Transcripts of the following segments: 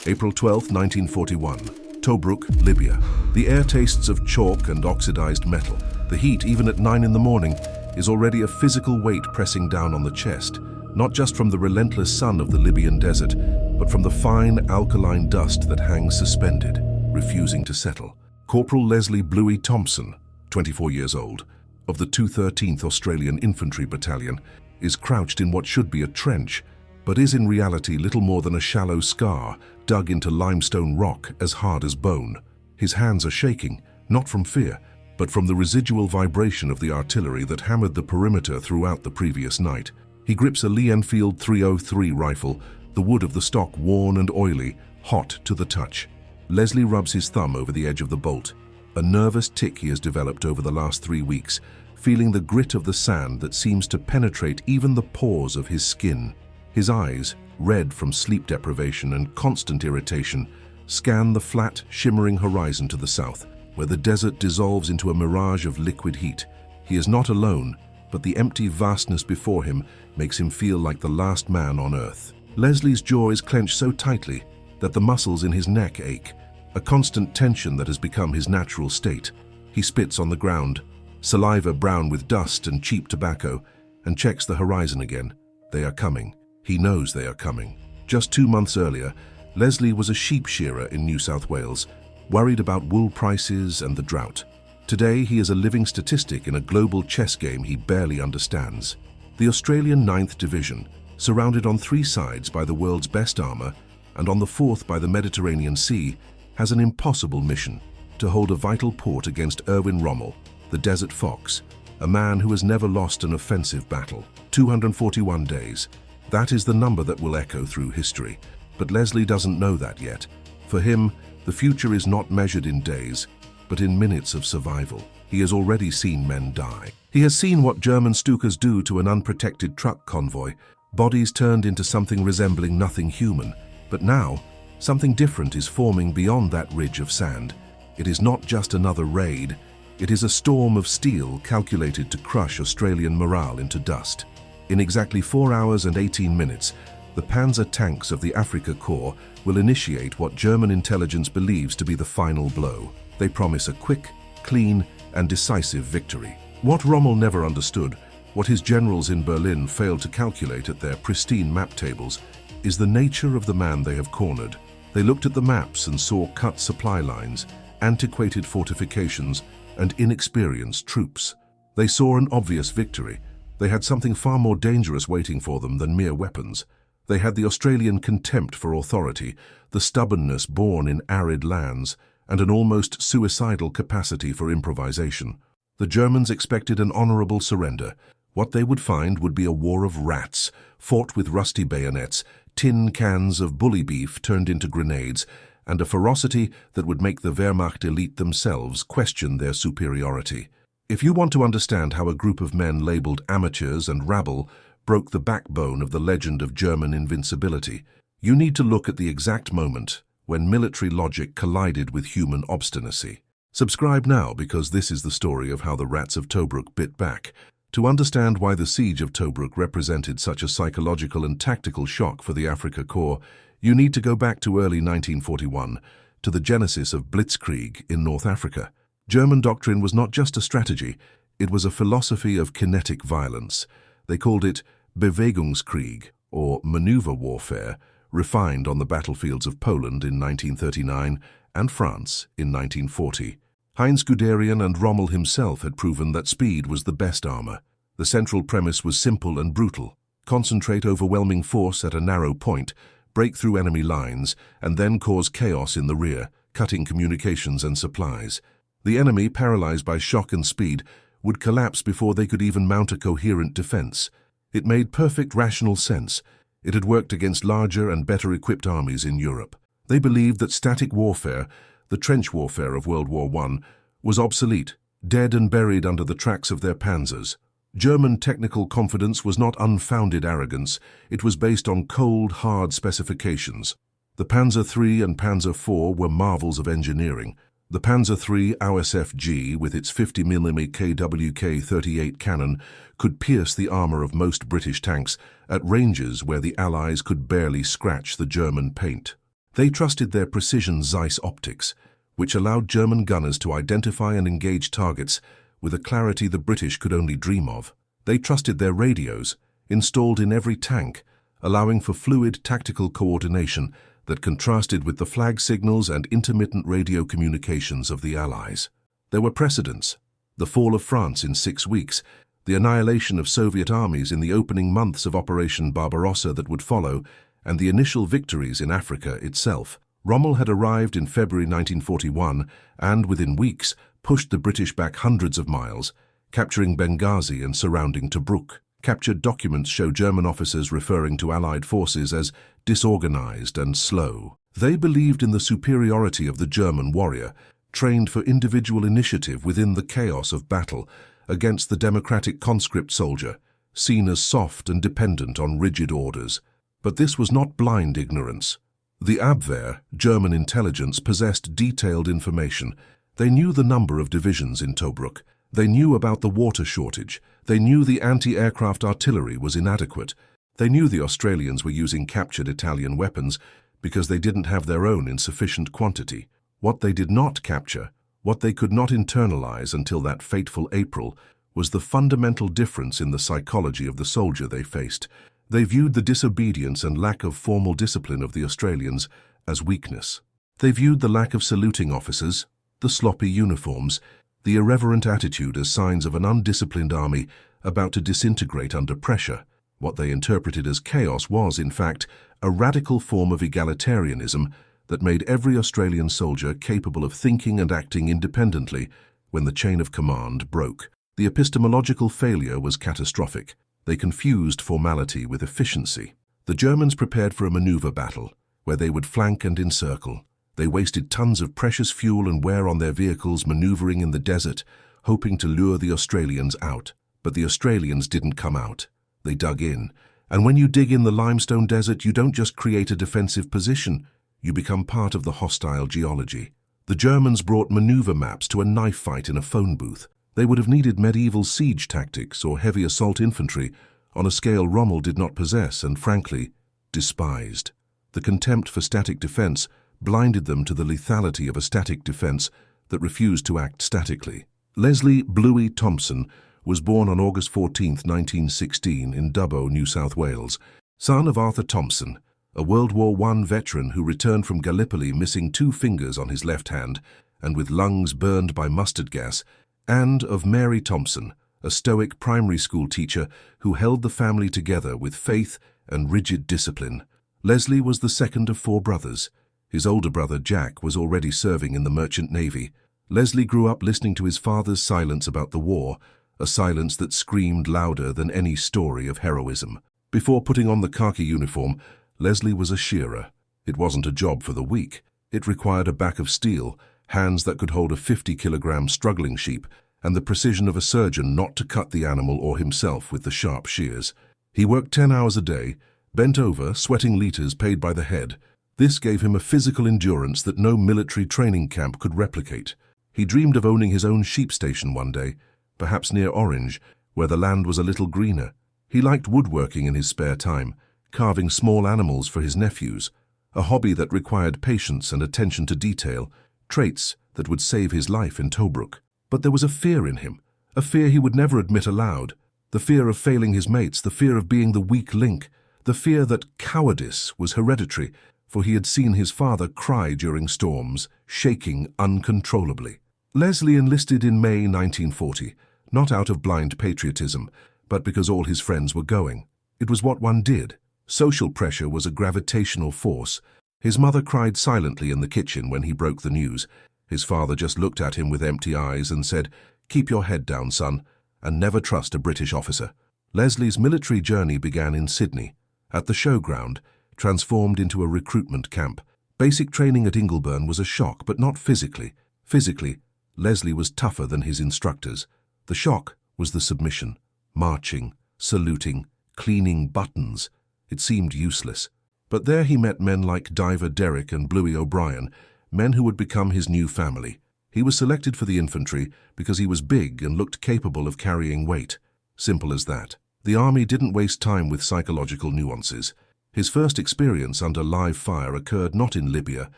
April 12, 1941. Tobruk, Libya. The air tastes of chalk and oxidized metal. The heat, even at 9 in the morning, is already a physical weight pressing down on the chest, not just from the relentless sun of the Libyan desert, but from the fine alkaline dust that hangs suspended, refusing to settle. Corporal Leslie Bluey Thompson, 24 years old, of the 213th Australian Infantry Battalion, is crouched in what should be a trench, but is in reality little more than a shallow scar dug into limestone rock as hard as bone. His hands are shaking, not from fear, but from the residual vibration of the artillery that hammered the perimeter throughout the previous night. He grips a Lee Enfield .303 rifle, the wood of the stock worn and oily, hot to the touch. Leslie rubs his thumb over the edge of the bolt, a nervous tic he has developed over the last 3 weeks, feeling the grit of the sand that seems to penetrate even the pores of his skin. His eyes, red from sleep deprivation and constant irritation, scan the flat, shimmering horizon to the south, where the desert dissolves into a mirage of liquid heat. He is not alone, but the empty vastness before him makes him feel like the last man on earth. Leslie's jaw is clenched so tightly that the muscles in his neck ache, a constant tension that has become his natural state. He spits on the ground, saliva brown with dust and cheap tobacco, and checks the horizon again. They are coming. He knows they are coming. Just 2 months earlier, Leslie was a sheep shearer in New South Wales, worried about wool prices and the drought. Today, he is a living statistic in a global chess game he barely understands. The Australian 9th Division, surrounded on 3 sides by the world's best armour and on the 4th by the Mediterranean Sea, has an impossible mission: to hold a vital port against Erwin Rommel, the Desert Fox, a man who has never lost an offensive battle. 241 days. That is the number that will echo through history. But Leslie doesn't know that yet. For him, the future is not measured in days, but in minutes of survival. He has already seen men die. He has seen what German Stukas do to an unprotected truck convoy, bodies turned into something resembling nothing human. But now, something different is forming beyond that ridge of sand. It is not just another raid. It is a storm of steel calculated to crush Australian morale into dust. In exactly 4 hours and 18 minutes, the Panzer tanks of the Afrika Korps will initiate what German intelligence believes to be the final blow. They promise a quick, clean, and decisive victory. What Rommel never understood, what his generals in Berlin failed to calculate at their pristine map tables, is the nature of the man they have cornered. They looked at the maps and saw cut supply lines, antiquated fortifications, and inexperienced troops. They saw an obvious victory. They had something far more dangerous waiting for them than mere weapons. They had the Australian contempt for authority, the stubbornness born in arid lands, and an almost suicidal capacity for improvisation. The Germans expected an honourable surrender. What they would find would be a war of rats, fought with rusty bayonets, tin cans of bully beef turned into grenades, and a ferocity that would make the Wehrmacht elite themselves question their superiority. If you want to understand how a group of men labelled amateurs and rabble broke the backbone of the legend of German invincibility, you need to look at the exact moment when military logic collided with human obstinacy. Subscribe now, because this is the story of how the rats of Tobruk bit back. To understand why the Siege of Tobruk represented such a psychological and tactical shock for the Afrika Korps, you need to go back to early 1941, to the genesis of Blitzkrieg in North Africa. German doctrine was not just a strategy, it was a philosophy of kinetic violence. They called it Bewegungskrieg, or maneuver warfare, refined on the battlefields of Poland in 1939 and France in 1940. Heinz Guderian and Rommel himself had proven that speed was the best armor. The central premise was simple and brutal: concentrate overwhelming force at a narrow point, break through enemy lines, and then cause chaos in the rear, cutting communications and supplies. The enemy, paralyzed by shock and speed, would collapse before they could even mount a coherent defense. It made perfect rational sense. It had worked against larger and better equipped armies in Europe. They believed that static warfare, the trench warfare of World War I, was obsolete, dead and buried under the tracks of their panzers. German technical confidence was not unfounded arrogance. It was based on cold, hard specifications. The Panzer III and Panzer IV were marvels of engineering. The Panzer III AUSFG, with its 50mm KWK-38 cannon, could pierce the armour of most British tanks at ranges where the Allies could barely scratch the German paint. They trusted their precision Zeiss optics, which allowed German gunners to identify and engage targets with a clarity the British could only dream of. They trusted their radios, installed in every tank, allowing for fluid tactical coordination that contrasted with the flag signals and intermittent radio communications of the Allies. There were precedents: the fall of France in 6 weeks, the annihilation of Soviet armies in the opening months of Operation Barbarossa that would follow, and the initial victories in Africa itself. Rommel had arrived in February 1941 and, within weeks, pushed the British back hundreds of miles, capturing Benghazi and surrounding Tobruk. Captured documents show German officers referring to Allied forces as disorganized and slow. They believed in the superiority of the German warrior, trained for individual initiative within the chaos of battle, against the democratic conscript soldier, seen as soft and dependent on rigid orders. But this was not blind ignorance. The Abwehr, German intelligence, possessed detailed information. They knew the number of divisions in Tobruk. They knew about the water shortage. They knew the anti-aircraft artillery was inadequate. They knew the Australians were using captured Italian weapons because they didn't have their own in sufficient quantity. What they did not capture, what they could not internalize until that fateful April, was the fundamental difference in the psychology of the soldier they faced. They viewed the disobedience and lack of formal discipline of the Australians as weakness. They viewed the lack of saluting officers, the sloppy uniforms, the irreverent attitude as signs of an undisciplined army about to disintegrate under pressure. What they interpreted as chaos was, in fact, a radical form of egalitarianism that made every Australian soldier capable of thinking and acting independently when the chain of command broke. The epistemological failure was catastrophic. They confused formality with efficiency. The Germans prepared for a maneuver battle, where they would flank and encircle. They wasted tons of precious fuel and wear on their vehicles maneuvering in the desert, hoping to lure the Australians out. But the Australians didn't come out. They dug in. And when you dig in the limestone desert, you don't just create a defensive position. You become part of the hostile geology. The Germans brought maneuver maps to a knife fight in a phone booth. They would have needed medieval siege tactics or heavy assault infantry on a scale Rommel did not possess and, frankly, despised. The contempt for static defense blinded them to the lethality of a static defense that refused to act statically. Leslie Bluey Thompson was born on August 14, 1916, in Dubbo, New South Wales, son of Arthur Thompson, a World War I veteran who returned from Gallipoli missing 2 fingers on his left hand and with lungs burned by mustard gas, and of Mary Thompson, a stoic primary school teacher who held the family together with faith and rigid discipline. Leslie was the second of 4 brothers. His older brother, Jack, was already serving in the Merchant Navy. Leslie grew up listening to his father's silence about the war, a silence that screamed louder than any story of heroism. Before putting on the khaki uniform, Leslie was a shearer. It wasn't a job for the weak. It required a back of steel, hands that could hold a 50-kilogram struggling sheep, and the precision of a surgeon not to cut the animal or himself with the sharp shears. He worked 10 hours a day, bent over, sweating liters paid by the head. This gave him a physical endurance that no military training camp could replicate. He dreamed of owning his own sheep station one day, perhaps near Orange, where the land was a little greener. He liked woodworking in his spare time, carving small animals for his nephews, a hobby that required patience and attention to detail, traits that would save his life in Tobruk. But there was a fear in him, a fear he would never admit aloud, the fear of failing his mates, the fear of being the weak link, the fear that cowardice was hereditary, for he had seen his father cry during storms, shaking uncontrollably. Leslie enlisted in May 1940, not out of blind patriotism, but because all his friends were going. It was what one did. Social pressure was a gravitational force. His mother cried silently in the kitchen when he broke the news. His father just looked at him with empty eyes and said, "Keep your head down, son, and never trust a British officer." Leslie's military journey began in Sydney, at the showground, transformed into a recruitment camp. Basic training at Ingleburn was a shock, but not physically. Physically, Leslie was tougher than his instructors. The shock was the submission, marching, saluting, cleaning buttons. It seemed useless. But there he met men like Diver Derrick and Bluey O'Brien, men who would become his new family. He was selected for the infantry because he was big and looked capable of carrying weight. Simple as that. The army didn't waste time with psychological nuances. His first experience under live fire occurred not in Libya,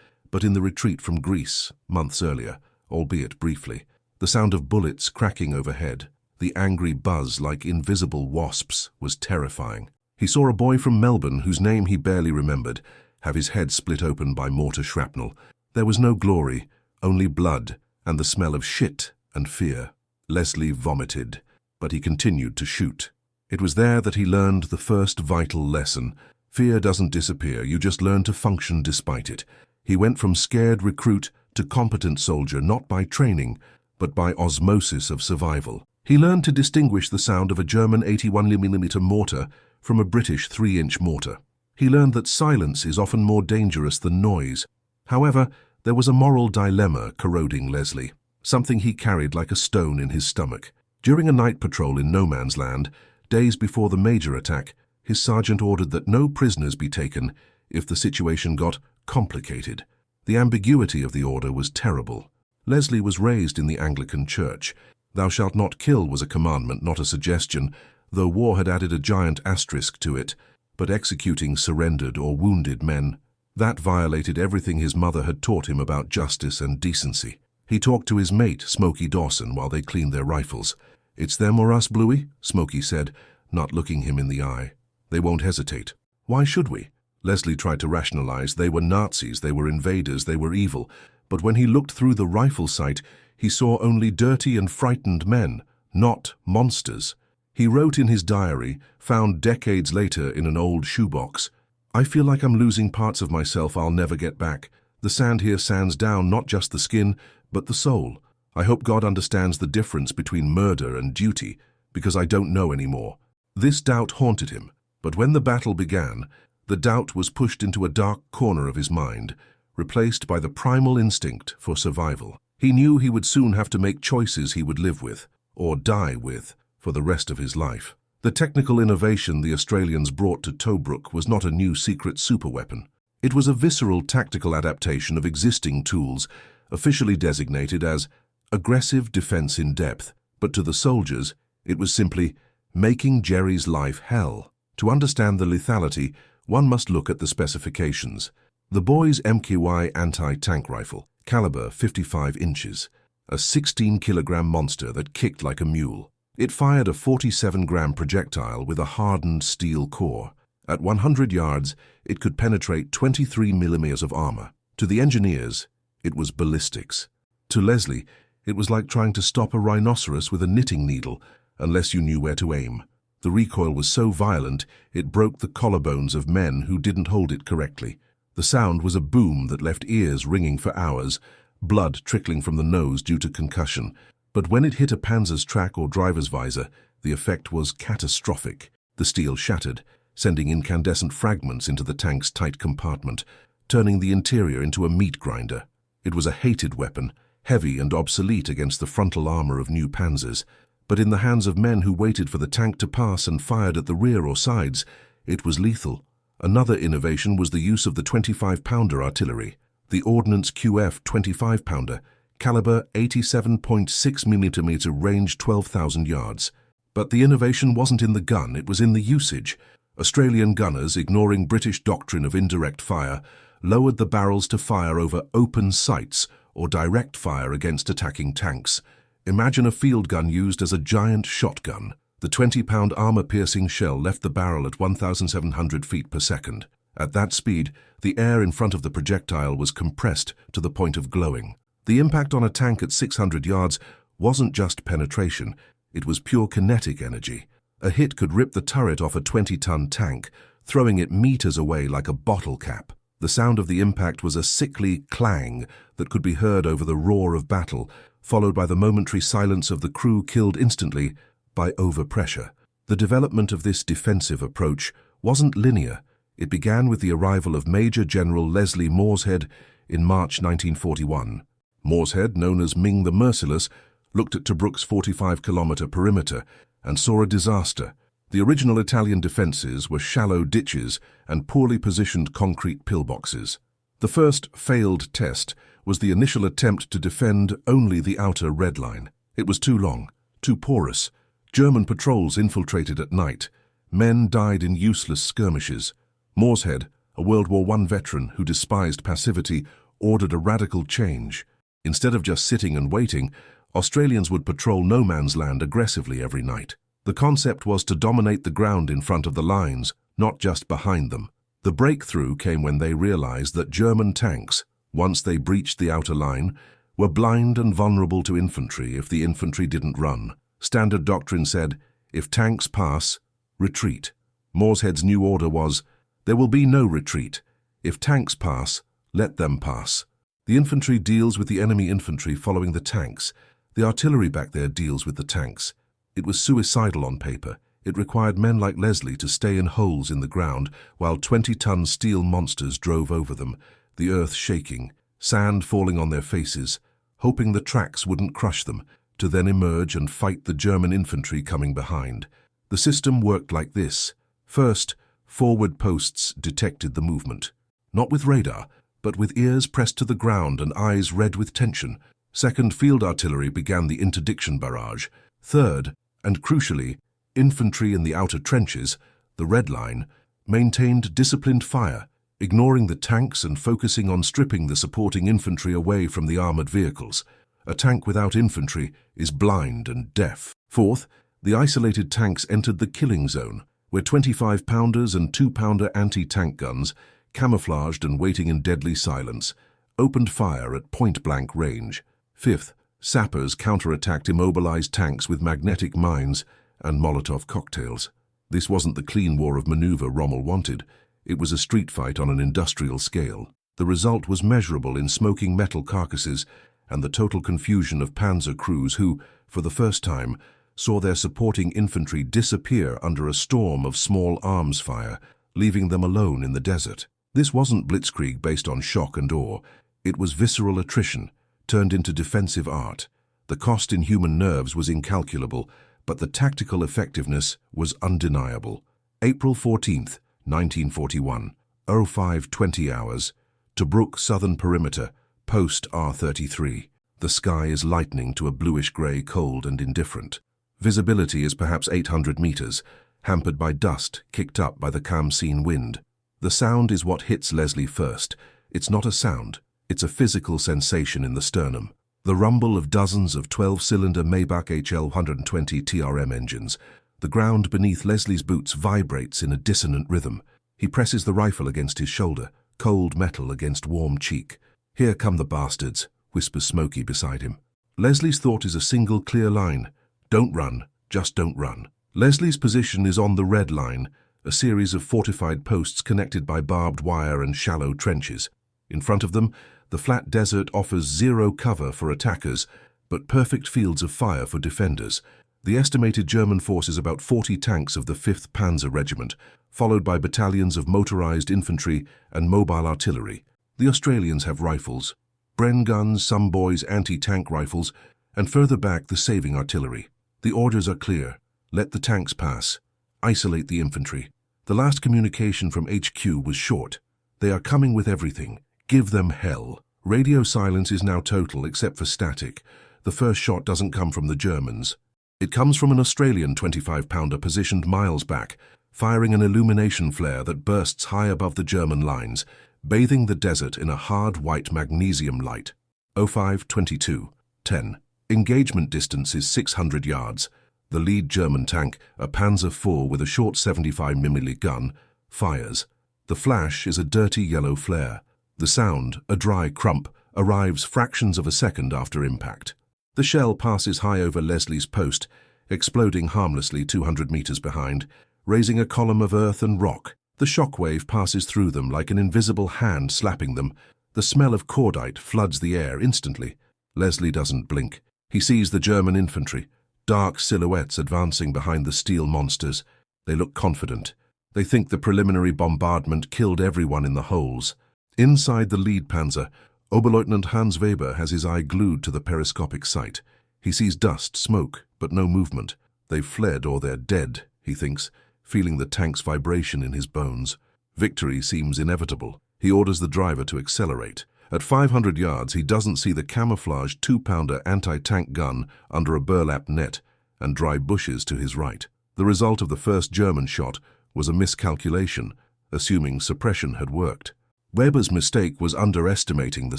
but in the retreat from Greece, months earlier, albeit briefly. The sound of bullets cracking overhead, the angry buzz like invisible wasps, was terrifying. He saw a boy from Melbourne, whose name he barely remembered, have his head split open by mortar shrapnel. There was no glory, only blood, and the smell of shit and fear. Leslie vomited, but he continued to shoot. It was there that he learned the first vital lesson. Fear doesn't disappear, you just learn to function despite it. He went from scared recruit to competent soldier not by training, but by osmosis of survival. He learned to distinguish the sound of a German 81mm mortar from a British 3-inch mortar. He learned that silence is often more dangerous than noise. However, there was a moral dilemma corroding Leslie, something he carried like a stone in his stomach. During a night patrol in no man's land, days before the major attack, his sergeant ordered that no prisoners be taken if the situation got complicated. The ambiguity of the order was terrible. Leslie was raised in the Anglican Church. Thou shalt not kill was a commandment, not a suggestion, though war had added a giant asterisk to it. But executing surrendered or wounded men, that violated everything his mother had taught him about justice and decency. He talked to his mate, Smokey Dawson, while they cleaned their rifles. "It's them or us, Bluey," Smokey said, not looking him in the eye. "They won't hesitate." "Why should we?" Leslie tried to rationalize. They were Nazis, they were invaders, they were evil. But when he looked through the rifle sight, he saw only dirty and frightened men, not monsters. He wrote in his diary, found decades later in an old shoebox, "I feel like I'm losing parts of myself I'll never get back. The sand here sands down not just the skin, but the soul. I hope God understands the difference between murder and duty, because I don't know anymore." This doubt haunted him, but when the battle began, the doubt was pushed into a dark corner of his mind, replaced by the primal instinct for survival. He knew he would soon have to make choices he would live with, or die with, for the rest of his life. The technical innovation the Australians brought to Tobruk was not a new secret superweapon. It was a visceral tactical adaptation of existing tools, officially designated as aggressive defense in depth, but to the soldiers, it was simply making Jerry's life hell. To understand the lethality, one must look at the specifications. The boy's MKY anti-tank rifle, caliber 55 inches, a 16-kilogram monster that kicked like a mule. It fired a 47-gram projectile with a hardened steel core. At 100 yards, it could penetrate 23 millimeters of armor. To the engineers, it was ballistics. To Leslie, it was like trying to stop a rhinoceros with a knitting needle, unless you knew where to aim. The recoil was so violent, it broke the collarbones of men who didn't hold it correctly. The sound was a boom that left ears ringing for hours, blood trickling from the nose due to concussion. But when it hit a Panzer's track or driver's visor, the effect was catastrophic. The steel shattered, sending incandescent fragments into the tank's tight compartment, turning the interior into a meat grinder. It was a hated weapon, heavy and obsolete against the frontal armor of new Panzers. But in the hands of men who waited for the tank to pass and fired at the rear or sides, it was lethal. Another innovation was the use of the 25-pounder artillery, the Ordnance QF 25-pounder, caliber 87.6 millimeter, range 12,000 yards. But the innovation wasn't in the gun, it was in the usage. Australian gunners, ignoring British doctrine of indirect fire, lowered the barrels to fire over open sights or direct fire against attacking tanks. Imagine a field gun used as a giant shotgun. The 20-pound armor-piercing shell left the barrel at 1,700 feet per second. At that speed, the air in front of the projectile was compressed to the point of glowing. The impact on a tank at 600 yards wasn't just penetration, it was pure kinetic energy. A hit could rip the turret off a 20-ton tank, throwing it meters away like a bottle cap. The sound of the impact was a sickly clang that could be heard over the roar of battle, followed by the momentary silence of the crew killed instantly by overpressure. The development of this defensive approach wasn't linear. It began with the arrival of Major General Leslie Morshead in March 1941. Morshead, known as Ming the Merciless, looked at Tobruk's 45-kilometer perimeter and saw a disaster. The original Italian defenses were shallow ditches and poorly positioned concrete pillboxes. The first failed test was the initial attempt to defend only the outer red line. It was too long, too porous. German patrols infiltrated at night. Men died in useless skirmishes. Morshead, a World War I veteran who despised passivity, ordered a radical change. Instead of just sitting and waiting, Australians would patrol no man's land aggressively every night. The concept was to dominate the ground in front of the lines, not just behind them. The breakthrough came when they realized that German tanks, once they breached the outer line, were blind and vulnerable to infantry if the infantry didn't run. Standard doctrine said, if tanks pass, retreat. Morshead's new order was, there will be no retreat. If tanks pass, let them pass. The infantry deals with the enemy infantry following the tanks. The artillery back there deals with the tanks. It was suicidal on paper. It required men like Leslie to stay in holes in the ground while 20-ton steel monsters drove over them, the earth shaking, sand falling on their faces, hoping the tracks wouldn't crush them, to then emerge and fight the German infantry coming behind. The system worked like this. First, forward posts detected the movement. Not with radar, but with ears pressed to the ground and eyes red with tension. Second, field artillery began the interdiction barrage. Third, and crucially, infantry in the outer trenches, the red line, maintained disciplined fire, ignoring the tanks and focusing on stripping the supporting infantry away from the armored vehicles. A tank without infantry is blind and deaf. Fourth, the isolated tanks entered the killing zone, where 25-pounders and 2-pounder anti-tank guns, camouflaged and waiting in deadly silence, opened fire at point-blank range. Fifth, sappers counterattacked immobilized tanks with magnetic mines and Molotov cocktails. This wasn't the clean war of maneuver Rommel wanted. It was a street fight on an industrial scale. The result was measurable in smoking metal carcasses and the total confusion of panzer crews who, for the first time, saw their supporting infantry disappear under a storm of small arms fire, leaving them alone in the desert. This wasn't blitzkrieg based on shock and awe. It was visceral attrition, turned into defensive art. The cost in human nerves was incalculable, but the tactical effectiveness was undeniable. April 14th, 1941, 05:20 hours, Tobruk southern perimeter, post R33. The sky is lightening to a bluish-grey, cold and indifferent. Visibility is perhaps 800 meters, hampered by dust kicked up by the Khamsin wind. The sound is what hits Leslie first. It's not a sound, it's a physical sensation in the sternum. The rumble of dozens of 12-cylinder Maybach HL-120 TRM engines. The ground beneath Leslie's boots vibrates in a dissonant rhythm. He presses the rifle against his shoulder, cold metal against warm cheek. "Here come the bastards," whispers Smokey beside him. Leslie's thought is a single clear line. Don't run, just don't run. Leslie's position is on the red line, a series of fortified posts connected by barbed wire and shallow trenches. In front of them, the flat desert offers zero cover for attackers, but perfect fields of fire for defenders. The estimated German force is about 40 tanks of the 5th Panzer Regiment, followed by battalions of motorized infantry and mobile artillery. The Australians have rifles, Bren guns, some boys' anti-tank rifles, and further back the saving artillery. The orders are clear. Let the tanks pass. Isolate the infantry. The last communication from HQ was short. They are coming with everything. Give them hell. Radio silence is now total except for static. The first shot doesn't come from the Germans. It comes from an Australian 25-pounder positioned miles back, firing an illumination flare that bursts high above the German lines, bathing the desert in a hard white magnesium light. 05:22:10. Engagement distance is 600 yards. The lead German tank, a Panzer IV with a short 75mm gun, fires. The flash is a dirty yellow flare. The sound, a dry crump, arrives fractions of a second after impact. The shell passes high over Leslie's post, exploding harmlessly 200 meters behind, raising a column of earth and rock. The shockwave passes through them like an invisible hand slapping them. The smell of cordite floods the air instantly. Leslie doesn't blink. He sees the German infantry, dark silhouettes advancing behind the steel monsters. They look confident. They think the preliminary bombardment killed everyone in the holes. Inside the lead panzer, Oberleutnant Hans Weber has his eye glued to the periscopic sight. He sees dust, smoke, but no movement. They've fled or they're dead, he thinks, feeling the tank's vibration in his bones. Victory seems inevitable. He orders the driver to accelerate. At 500 yards, he doesn't see the camouflaged 2-pounder anti-tank gun under a burlap net and dry bushes to his right. The result of the first German shot was a miscalculation, assuming suppression had worked. Weber's mistake was underestimating the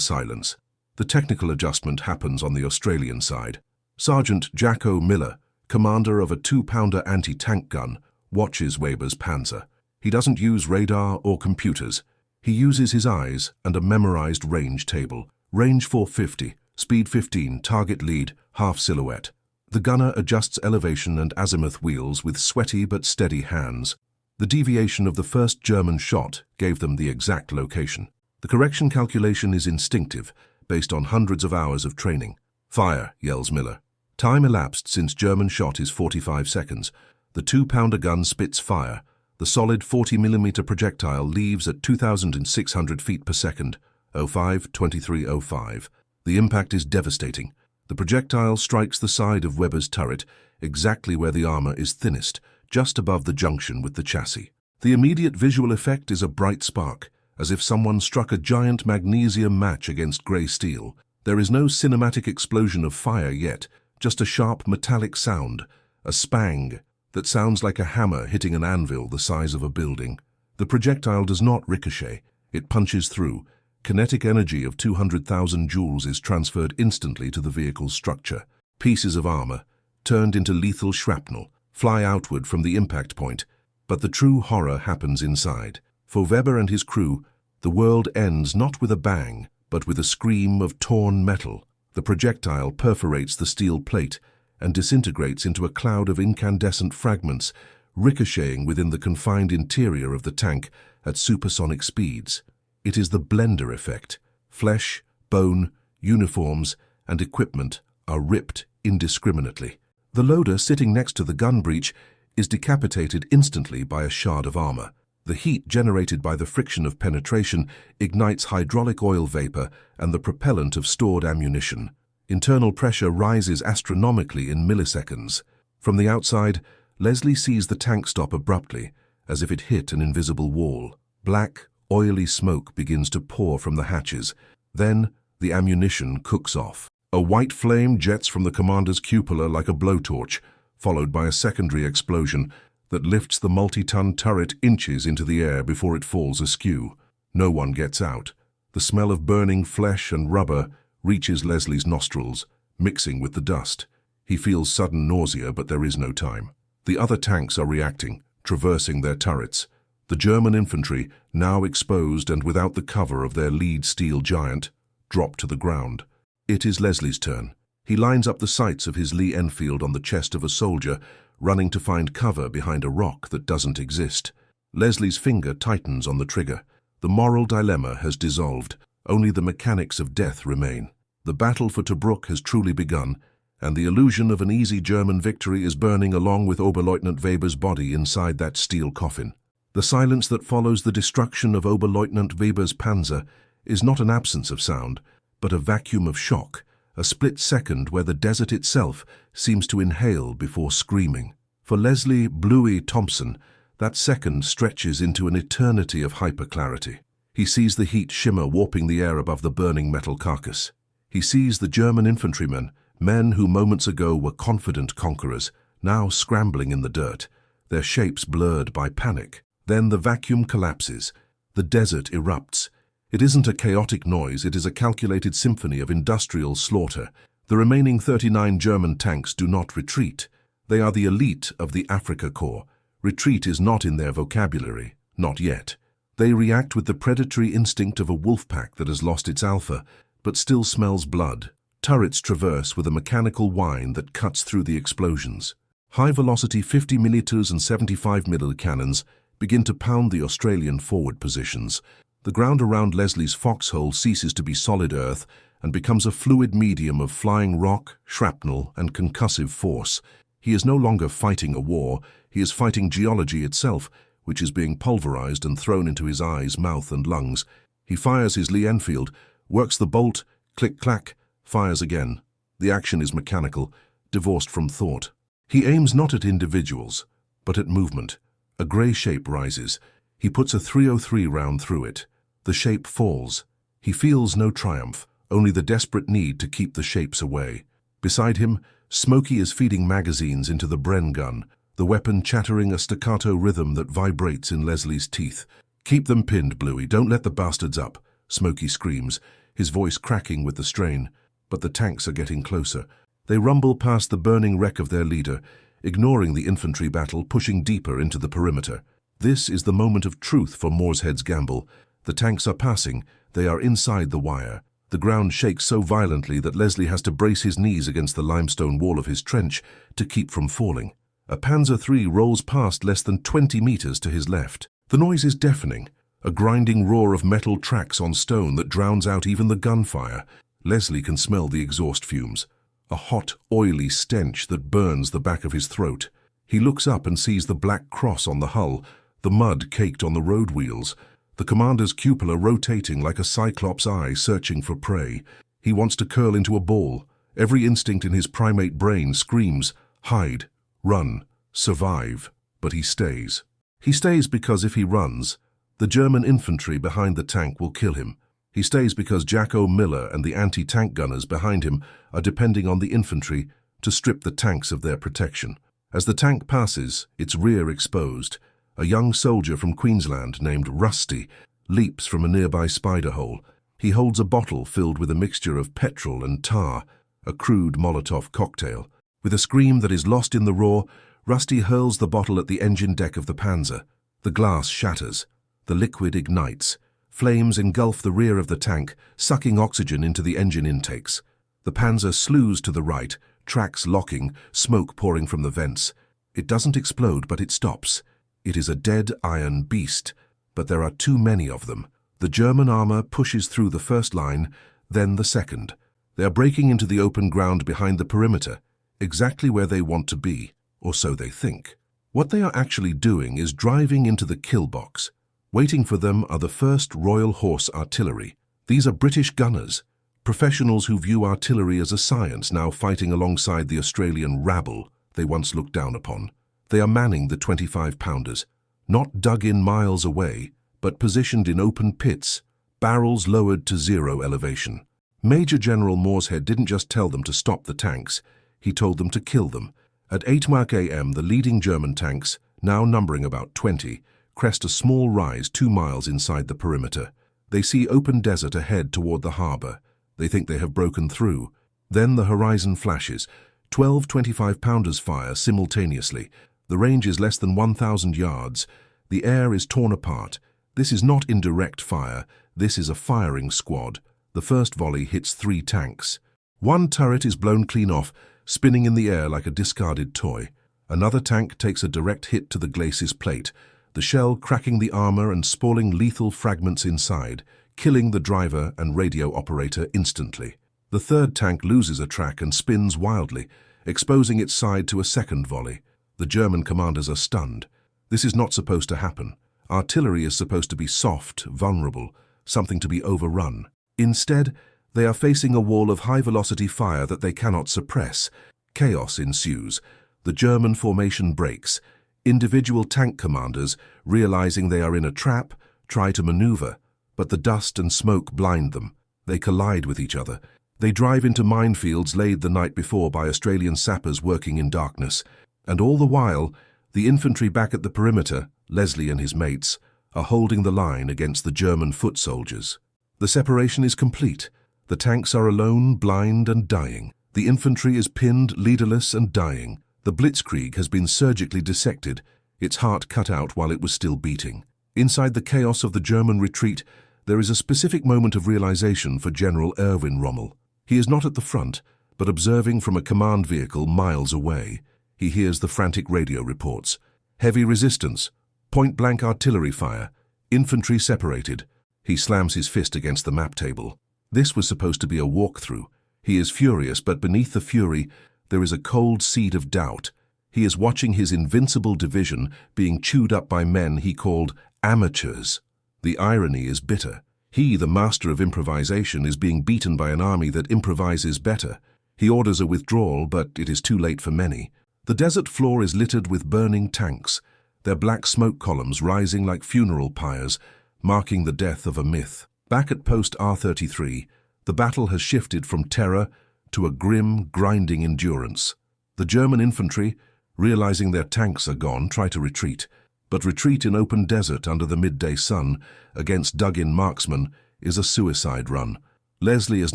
silence. The technical adjustment happens on the Australian side. Sergeant Jacko Miller, commander of a 2-pounder anti-tank gun, watches Weber's panzer. He doesn't use radar or computers. He uses his eyes and a memorized range table. Range 450, speed 15, target lead, half silhouette. The gunner adjusts elevation and azimuth wheels with sweaty but steady hands. The deviation of the first German shot gave them the exact location. The correction calculation is instinctive, based on hundreds of hours of training. Fire, yells Miller. Time elapsed since German shot is 45 seconds. The 2-pounder gun spits fire. The solid 40mm projectile leaves at 2,600 feet per second, 05:23:05. The impact is devastating. The projectile strikes the side of Weber's turret, exactly where the armor is thinnest, just above the junction with the chassis. The immediate visual effect is a bright spark, as if someone struck a giant magnesium match against grey steel. There is no cinematic explosion of fire yet, just a sharp metallic sound, a spang, that sounds like a hammer hitting an anvil the size of a building. The projectile does not ricochet, it punches through. Kinetic energy of 200,000 joules is transferred instantly to the vehicle's structure. Pieces of armor, turned into lethal shrapnel, fly outward from the impact point, but the true horror happens inside. For Weber and his crew, the world ends not with a bang, but with a scream of torn metal. The projectile perforates the steel plate and disintegrates into a cloud of incandescent fragments, ricocheting within the confined interior of the tank at supersonic speeds. It is the blender effect. Flesh, bone, uniforms, and equipment are ripped indiscriminately. The loader sitting next to the gun breech is decapitated instantly by a shard of armor. The heat generated by the friction of penetration ignites hydraulic oil vapor and the propellant of stored ammunition. Internal pressure rises astronomically in milliseconds. From the outside, Leslie sees the tank stop abruptly, as if it hit an invisible wall. Black, oily smoke begins to pour from the hatches. Then, the ammunition cooks off. A white flame jets from the commander's cupola like a blowtorch, followed by a secondary explosion that lifts the multi-ton turret inches into the air before it falls askew. No one gets out. The smell of burning flesh and rubber reaches Leslie's nostrils, mixing with the dust. He feels sudden nausea, but there is no time. The other tanks are reacting, traversing their turrets. The German infantry, now exposed and without the cover of their lead steel giant, drop to the ground. It is Leslie's turn. He lines up the sights of his Lee Enfield on the chest of a soldier, running to find cover behind a rock that doesn't exist. Leslie's finger tightens on the trigger. The moral dilemma has dissolved. Only the mechanics of death remain. The battle for Tobruk has truly begun, and the illusion of an easy German victory is burning along with Oberleutnant Weber's body inside that steel coffin. The silence that follows the destruction of Oberleutnant Weber's panzer is not an absence of sound, but a vacuum of shock, a split second where the desert itself seems to inhale before screaming. For Leslie Bluey Thompson, that second stretches into an eternity of hyperclarity. He sees the heat shimmer warping the air above the burning metal carcass. He sees the German infantrymen, men who moments ago were confident conquerors, now scrambling in the dirt, their shapes blurred by panic. Then the vacuum collapses. The desert erupts. It isn't a chaotic noise, it is a calculated symphony of industrial slaughter. The remaining 39 German tanks do not retreat. They are the elite of the Afrika Korps. Retreat is not in their vocabulary, not yet. They react with the predatory instinct of a wolf pack that has lost its alpha, but still smells blood. Turrets traverse with a mechanical whine that cuts through the explosions. High-velocity 50mm and 75mm cannons begin to pound the Australian forward positions. The ground around Leslie's foxhole ceases to be solid earth and becomes a fluid medium of flying rock, shrapnel, and concussive force. He is no longer fighting a war, he is fighting geology itself, which is being pulverized and thrown into his eyes, mouth, and lungs. He fires his Lee Enfield, works the bolt, click-clack, fires again. The action is mechanical, divorced from thought. He aims not at individuals, but at movement. A grey shape rises. He puts a .303 round through it. The shape falls. He feels no triumph, only the desperate need to keep the shapes away. Beside him, Smokey is feeding magazines into the Bren gun, the weapon chattering a staccato rhythm that vibrates in Leslie's teeth. "Keep them pinned, Bluey. Don't let the bastards up," Smokey screams, his voice cracking with the strain. But the tanks are getting closer. They rumble past the burning wreck of their leader, ignoring the infantry battle, pushing deeper into the perimeter. This is the moment of truth for Moorshead's gamble. The tanks are passing. They are inside the wire. The ground shakes so violently that Leslie has to brace his knees against the limestone wall of his trench to keep from falling. A Panzer III rolls past less than 20 meters to his left. The noise is deafening, a grinding roar of metal tracks on stone that drowns out even the gunfire. Leslie can smell the exhaust fumes, a hot, oily stench that burns the back of his throat. He looks up and sees the black cross on the hull, the mud caked on the road wheels, the commander's cupola rotating like a cyclops eye searching for prey. He wants to curl into a ball. Every instinct in his primate brain screams, hide, run, survive. But he stays. He stays because if he runs, the German infantry behind the tank will kill him. He stays because Jack O'Miller and the anti-tank gunners behind him are depending on the infantry to strip the tanks of their protection. As the tank passes, its rear exposed, a young soldier from Queensland named Rusty leaps from a nearby spider hole. He holds a bottle filled with a mixture of petrol and tar, a crude Molotov cocktail. With a scream that is lost in the roar, Rusty hurls the bottle at the engine deck of the Panzer. The glass shatters. The liquid ignites. Flames engulf the rear of the tank, sucking oxygen into the engine intakes. The Panzer slews to the right, tracks locking, smoke pouring from the vents. It doesn't explode, but it stops. It is a dead iron beast, but there are too many of them. The German armor pushes through the first line, then the second. They are breaking into the open ground behind the perimeter, exactly where they want to be, or so they think. What they are actually doing is driving into the kill box. Waiting for them are the 1st Royal Horse Artillery. These are British gunners, professionals who view artillery as a science, now fighting alongside the Australian rabble they once looked down upon. They are manning the 25-pounders, not dug in miles away, but positioned in open pits, barrels lowered to 0 elevation. Major General Moorshead didn't just tell them to stop the tanks, he told them to kill them. At 8 a.m., the leading German tanks, now numbering about 20, crest a small rise 2 miles inside the perimeter. They see open desert ahead toward the harbour. They think they have broken through. Then the horizon flashes. 12 25-pounders fire simultaneously. The range is less than 1,000 yards. The air is torn apart. This is not indirect fire. This is a firing squad. The first volley hits 3 tanks. One turret is blown clean off, spinning in the air like a discarded toy. Another tank takes a direct hit to the glacis plate, the shell cracking the armor and spalling lethal fragments inside, killing the driver and radio operator instantly. The third tank loses a track and spins wildly, exposing its side to a second volley. The German commanders are stunned. This is not supposed to happen. Artillery is supposed to be soft, vulnerable, something to be overrun. Instead, they are facing a wall of high-velocity fire that they cannot suppress. Chaos ensues. The German formation breaks. Individual tank commanders, realizing they are in a trap, try to maneuver, but the dust and smoke blind them. They collide with each other. They drive into minefields laid the night before by Australian sappers working in darkness. And all the while, the infantry back at the perimeter, Leslie and his mates, are holding the line against the German foot soldiers. The separation is complete. The tanks are alone, blind and dying. The infantry is pinned, leaderless and dying. The blitzkrieg has been surgically dissected, its heart cut out while it was still beating. Inside the chaos of the German retreat, there is a specific moment of realization for General Erwin Rommel. He is not at the front, but observing from a command vehicle miles away. He hears the frantic radio reports. Heavy resistance, point-blank artillery fire, infantry separated. He slams his fist against the map table. This was supposed to be a walkthrough. He is furious, but beneath the fury, there is a cold seed of doubt. He is watching his invincible division being chewed up by men he called amateurs. The irony is bitter. He, the master of improvisation, is being beaten by an army that improvises better. He orders a withdrawal, but it is too late for many. The desert floor is littered with burning tanks, their black smoke columns rising like funeral pyres, marking the death of a myth. Back at post R33, the battle has shifted from terror to a grim, grinding endurance. The German infantry, realizing their tanks are gone, try to retreat, But retreat in open desert under the midday sun against dug-in marksmen is a suicide run. Leslie is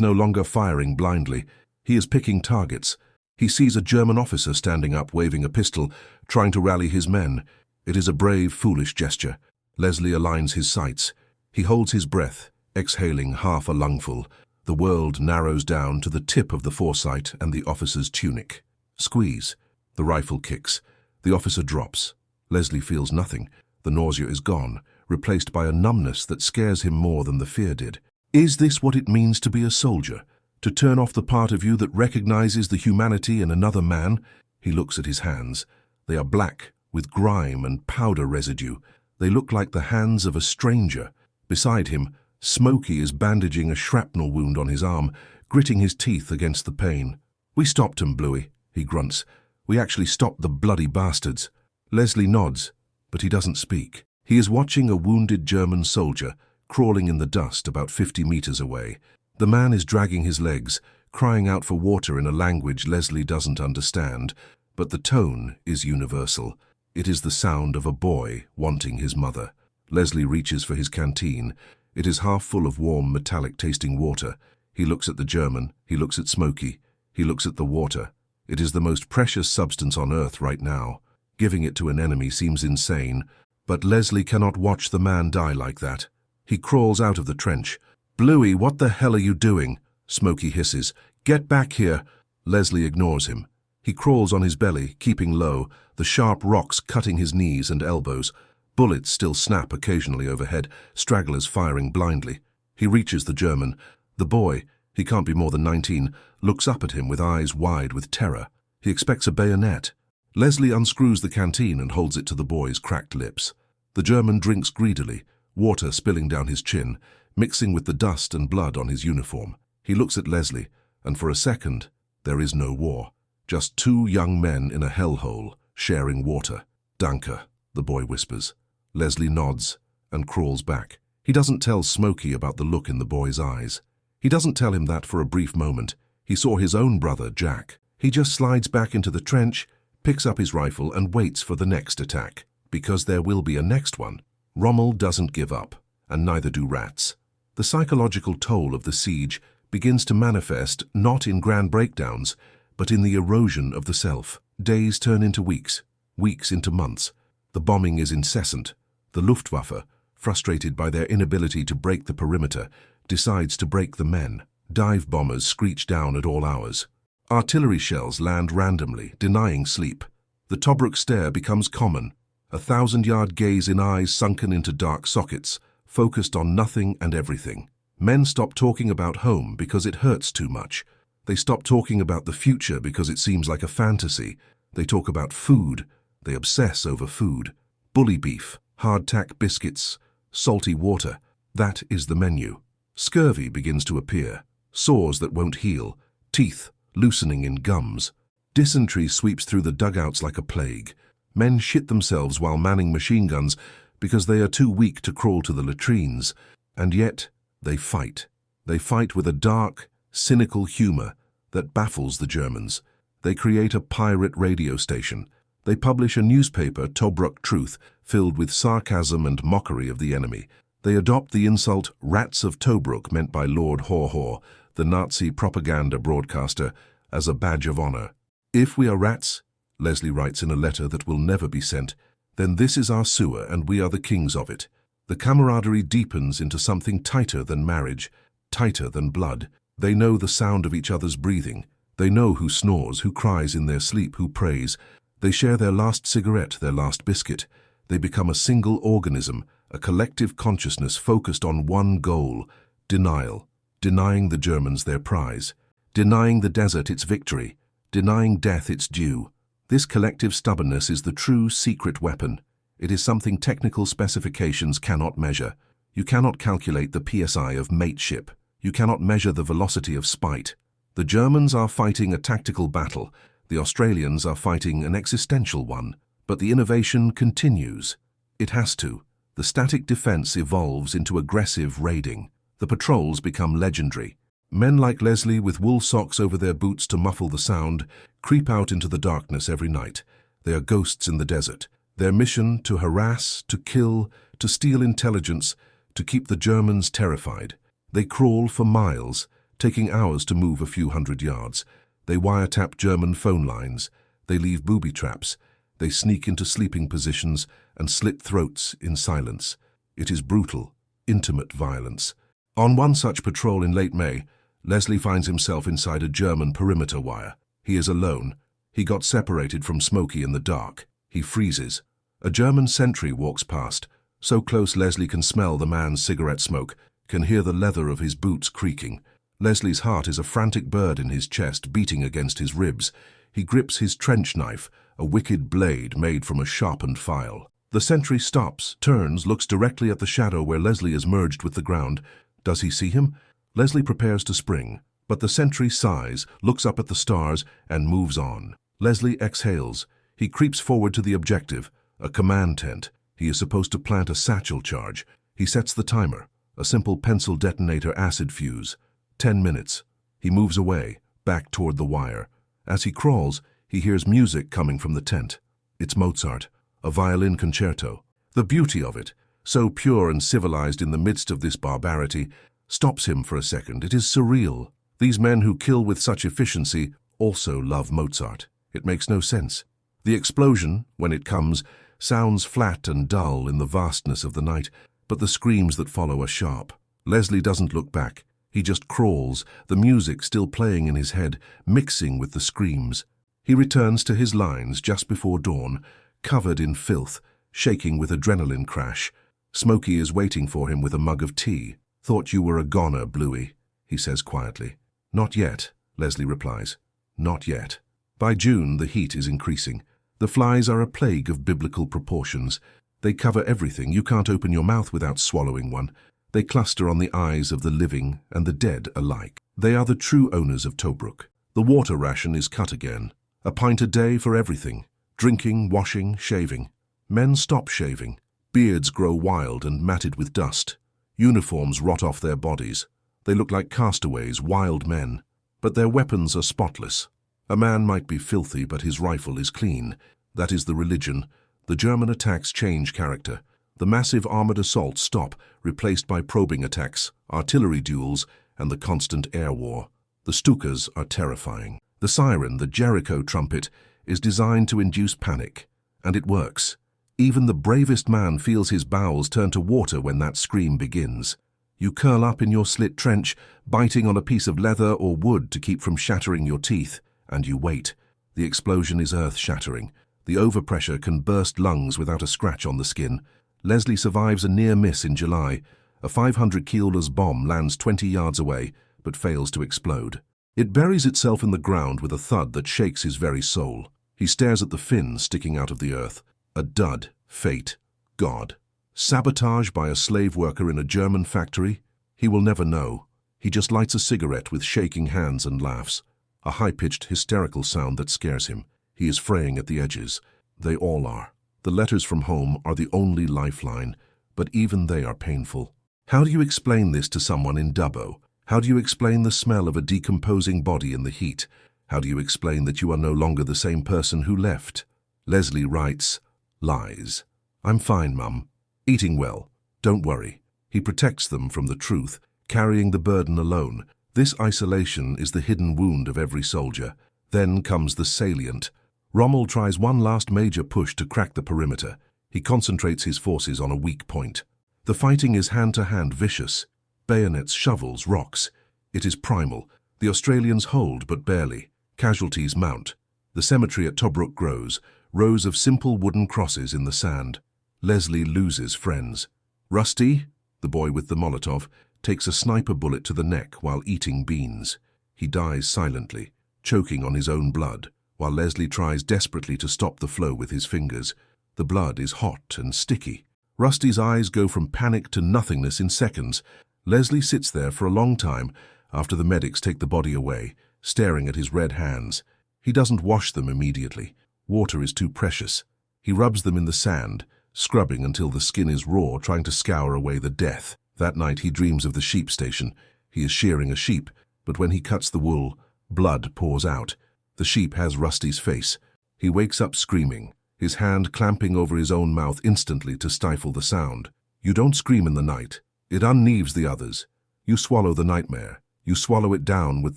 no longer firing blindly. He is picking targets. He sees a German officer standing up, waving a pistol, trying to rally his men. It is a brave, foolish gesture. Leslie aligns his sights. He holds his breath, exhaling half a lungful. The world narrows down to the tip of the foresight and the officer's tunic. Squeeze. The rifle kicks. The officer drops. Leslie feels nothing. The nausea is gone, replaced by a numbness that scares him more than the fear did. Is this what it means to be a soldier? To turn off the part of you that recognizes the humanity in another man? He looks at his hands. They are black, with grime and powder residue. They look like the hands of a stranger. Beside him, Smokey is bandaging a shrapnel wound on his arm, gritting his teeth against the pain. "We stopped 'em, Bluey," he grunts. "We actually stopped the bloody bastards." Leslie nods, but he doesn't speak. He is watching a wounded German soldier crawling in the dust about 50 meters away. The man is dragging his legs, crying out for water in a language Leslie doesn't understand, but the tone is universal. It is the sound of a boy wanting his mother. Leslie reaches for his canteen. It is half full of warm, metallic-tasting water. He looks at the German. He looks at Smokey. He looks at the water. It is the most precious substance on earth right now. Giving it to an enemy seems insane, but Leslie cannot watch the man die like that. He crawls out of the trench. "Bluey, what the hell are you doing?" Smokey hisses. "Get back here." Leslie ignores him. He crawls on his belly, keeping low, the sharp rocks cutting his knees and elbows. Bullets still snap occasionally overhead, stragglers firing blindly. He reaches the German. The boy, he can't be more than 19, looks up at him with eyes wide with terror. He expects a bayonet. Leslie unscrews the canteen and holds it to the boy's cracked lips. The German drinks greedily, water spilling down his chin, mixing with the dust and blood on his uniform. He looks at Leslie, and for a second, there is no war. Just two young men in a hellhole, sharing water. "Danke," the boy whispers. Leslie nods and crawls back. He doesn't tell Smokey about the look in the boy's eyes. He doesn't tell him that for a brief moment. He saw his own brother, Jack. He just slides back into the trench, picks up his rifle and waits for the next attack, because there will be a next one. Rommel doesn't give up, and neither do rats. The psychological toll of the siege begins to manifest not in grand breakdowns, but in the erosion of the self. Days turn into weeks, weeks into months. The bombing is incessant. The Luftwaffe, frustrated by their inability to break the perimeter, decides to break the men. Dive bombers screech down at all hours. Artillery shells land randomly, denying sleep. The Tobruk stare becomes common, a 1,000-yard gaze in eyes sunken into dark sockets, focused on nothing and everything. Men stop talking about home because it hurts too much. They stop talking about the future because it seems like a fantasy. They talk about food. They obsess over food. Bully beef, hardtack biscuits, salty water. That is the menu. Scurvy begins to appear. Sores that won't heal. Teeth loosening in gums. Dysentery sweeps through the dugouts like a plague. Men shit themselves while manning machine guns because they are too weak to crawl to the latrines. And yet, they fight. They fight with a dark, cynical humor that baffles the Germans. They create a pirate radio station. They publish a newspaper, Tobruk Truth, filled with sarcasm and mockery of the enemy. They adopt the insult "Rats of Tobruk," meant by Lord Haw, the Nazi propaganda broadcaster, as a badge of honor. "If we are rats," Leslie writes in a letter that will never be sent, "then this is our sewer and we are the kings of it." The camaraderie deepens into something tighter than marriage, tighter than blood. They know the sound of each other's breathing. They know who snores, who cries in their sleep, who prays. They share their last cigarette, their last biscuit. They become a single organism, a collective consciousness focused on one goal: denial. Denying the Germans their prize. Denying the desert its victory. Denying death its due. This collective stubbornness is the true secret weapon. It is something technical specifications cannot measure. You cannot calculate the PSI of mateship. You cannot measure the velocity of spite. The Germans are fighting a tactical battle. The Australians are fighting an existential one. But the innovation continues. It has to. The static defense evolves into aggressive raiding. The patrols become legendary. Men like Leslie, with wool socks over their boots to muffle the sound, creep out into the darkness every night. They are ghosts in the desert. Their mission: to harass, to kill, to steal intelligence, to keep the Germans terrified. They crawl for miles, taking hours to move a few hundred yards. They wiretap German phone lines. They leave booby traps. They sneak into sleeping positions and slit throats in silence. It is brutal, intimate violence. On one such patrol in late May, Leslie finds himself inside a German perimeter wire. He is alone. He got separated from Smokey in the dark. He freezes. A German sentry walks past, so close Leslie can smell the man's cigarette smoke, can hear the leather of his boots creaking. Leslie's heart is a frantic bird in his chest, beating against his ribs. He grips his trench knife, a wicked blade made from a sharpened file. The sentry stops, turns, looks directly at the shadow where Leslie is merged with the ground. Does he see him? Leslie prepares to spring, but the sentry sighs, looks up at the stars, and moves on. Leslie exhales. He creeps forward to the objective, a command tent. He is supposed to plant a satchel charge. He sets the timer, a simple pencil detonator acid fuse. 10 minutes. He moves away, back toward the wire. As he crawls, he hears music coming from the tent. It's Mozart, a violin concerto. The beauty of it, so pure and civilized in the midst of this barbarity, stops him for a second. It is surreal. These men who kill with such efficiency also love Mozart. It makes no sense. The explosion, when it comes, sounds flat and dull in the vastness of the night, but the screams that follow are sharp. Leslie doesn't look back. He just crawls, the music still playing in his head, mixing with the screams. He returns to his lines just before dawn, covered in filth, shaking with adrenaline crash. Smokey is waiting for him with a mug of tea. "Thought you were a goner, Bluey," he says quietly. "Not yet," Leslie replies. "Not yet." By June, the heat is increasing. The flies are a plague of biblical proportions. They cover everything. You can't open your mouth without swallowing one. They cluster on the eyes of the living and the dead alike. They are the true owners of Tobruk. The water ration is cut again. A pint a day for everything. Drinking, washing, shaving. Men stop shaving. Beards grow wild and matted with dust. Uniforms rot off their bodies. They look like castaways, wild men. But their weapons are spotless. A man might be filthy, but his rifle is clean. That is the religion. The German attacks change character. The massive armored assaults stop, replaced by probing attacks, artillery duels, and the constant air war. The Stukas are terrifying. The siren, the Jericho trumpet, is designed to induce panic, and it works. Even the bravest man feels his bowels turn to water when that scream begins. You curl up in your slit trench, biting on a piece of leather or wood to keep from shattering your teeth, and you wait. The explosion is earth-shattering. The overpressure can burst lungs without a scratch on the skin. Leslie survives a near miss in July. A 500 kilos bomb lands 20 yards away, but fails to explode. It buries itself in the ground with a thud that shakes his very soul. He stares at the fin sticking out of the earth. A dud, fate, God. Sabotage by a slave worker in a German factory? He will never know. He just lights a cigarette with shaking hands and laughs. A high-pitched, hysterical sound that scares him. He is fraying at the edges. They all are. The letters from home are the only lifeline, but even they are painful. How do you explain this to someone in Dubbo? How do you explain the smell of a decomposing body in the heat? How do you explain that you are no longer the same person who left? Leslie writes, lies. I'm fine, Mum. Eating well. Don't worry. He protects them from the truth, carrying the burden alone. This isolation is the hidden wound of every soldier. Then comes the salient. Rommel tries one last major push to crack the perimeter. He concentrates his forces on a weak point. The fighting is hand-to-hand vicious. Bayonets, shovels, rocks. It is primal. The Australians hold, but barely. Casualties mount. The cemetery at Tobruk grows, rows of simple wooden crosses in the sand. Leslie loses friends. Rusty, the boy with the Molotov, takes a sniper bullet to the neck while eating beans. He dies silently, choking on his own blood, while Leslie tries desperately to stop the flow with his fingers. The blood is hot and sticky. Rusty's eyes go from panic to nothingness in seconds. Leslie sits there for a long time after the medics take the body away, staring at his red hands. He doesn't wash them immediately. Water is too precious. He rubs them in the sand, scrubbing until the skin is raw, trying to scour away the death. That night he dreams of the sheep station. He is shearing a sheep, but when he cuts the wool, blood pours out. The sheep has Rusty's face. He wakes up screaming. his hand clamping over his own mouth instantly to stifle the sound. You don't scream in the night. It unnerves the others. You swallow the nightmare. You swallow it down with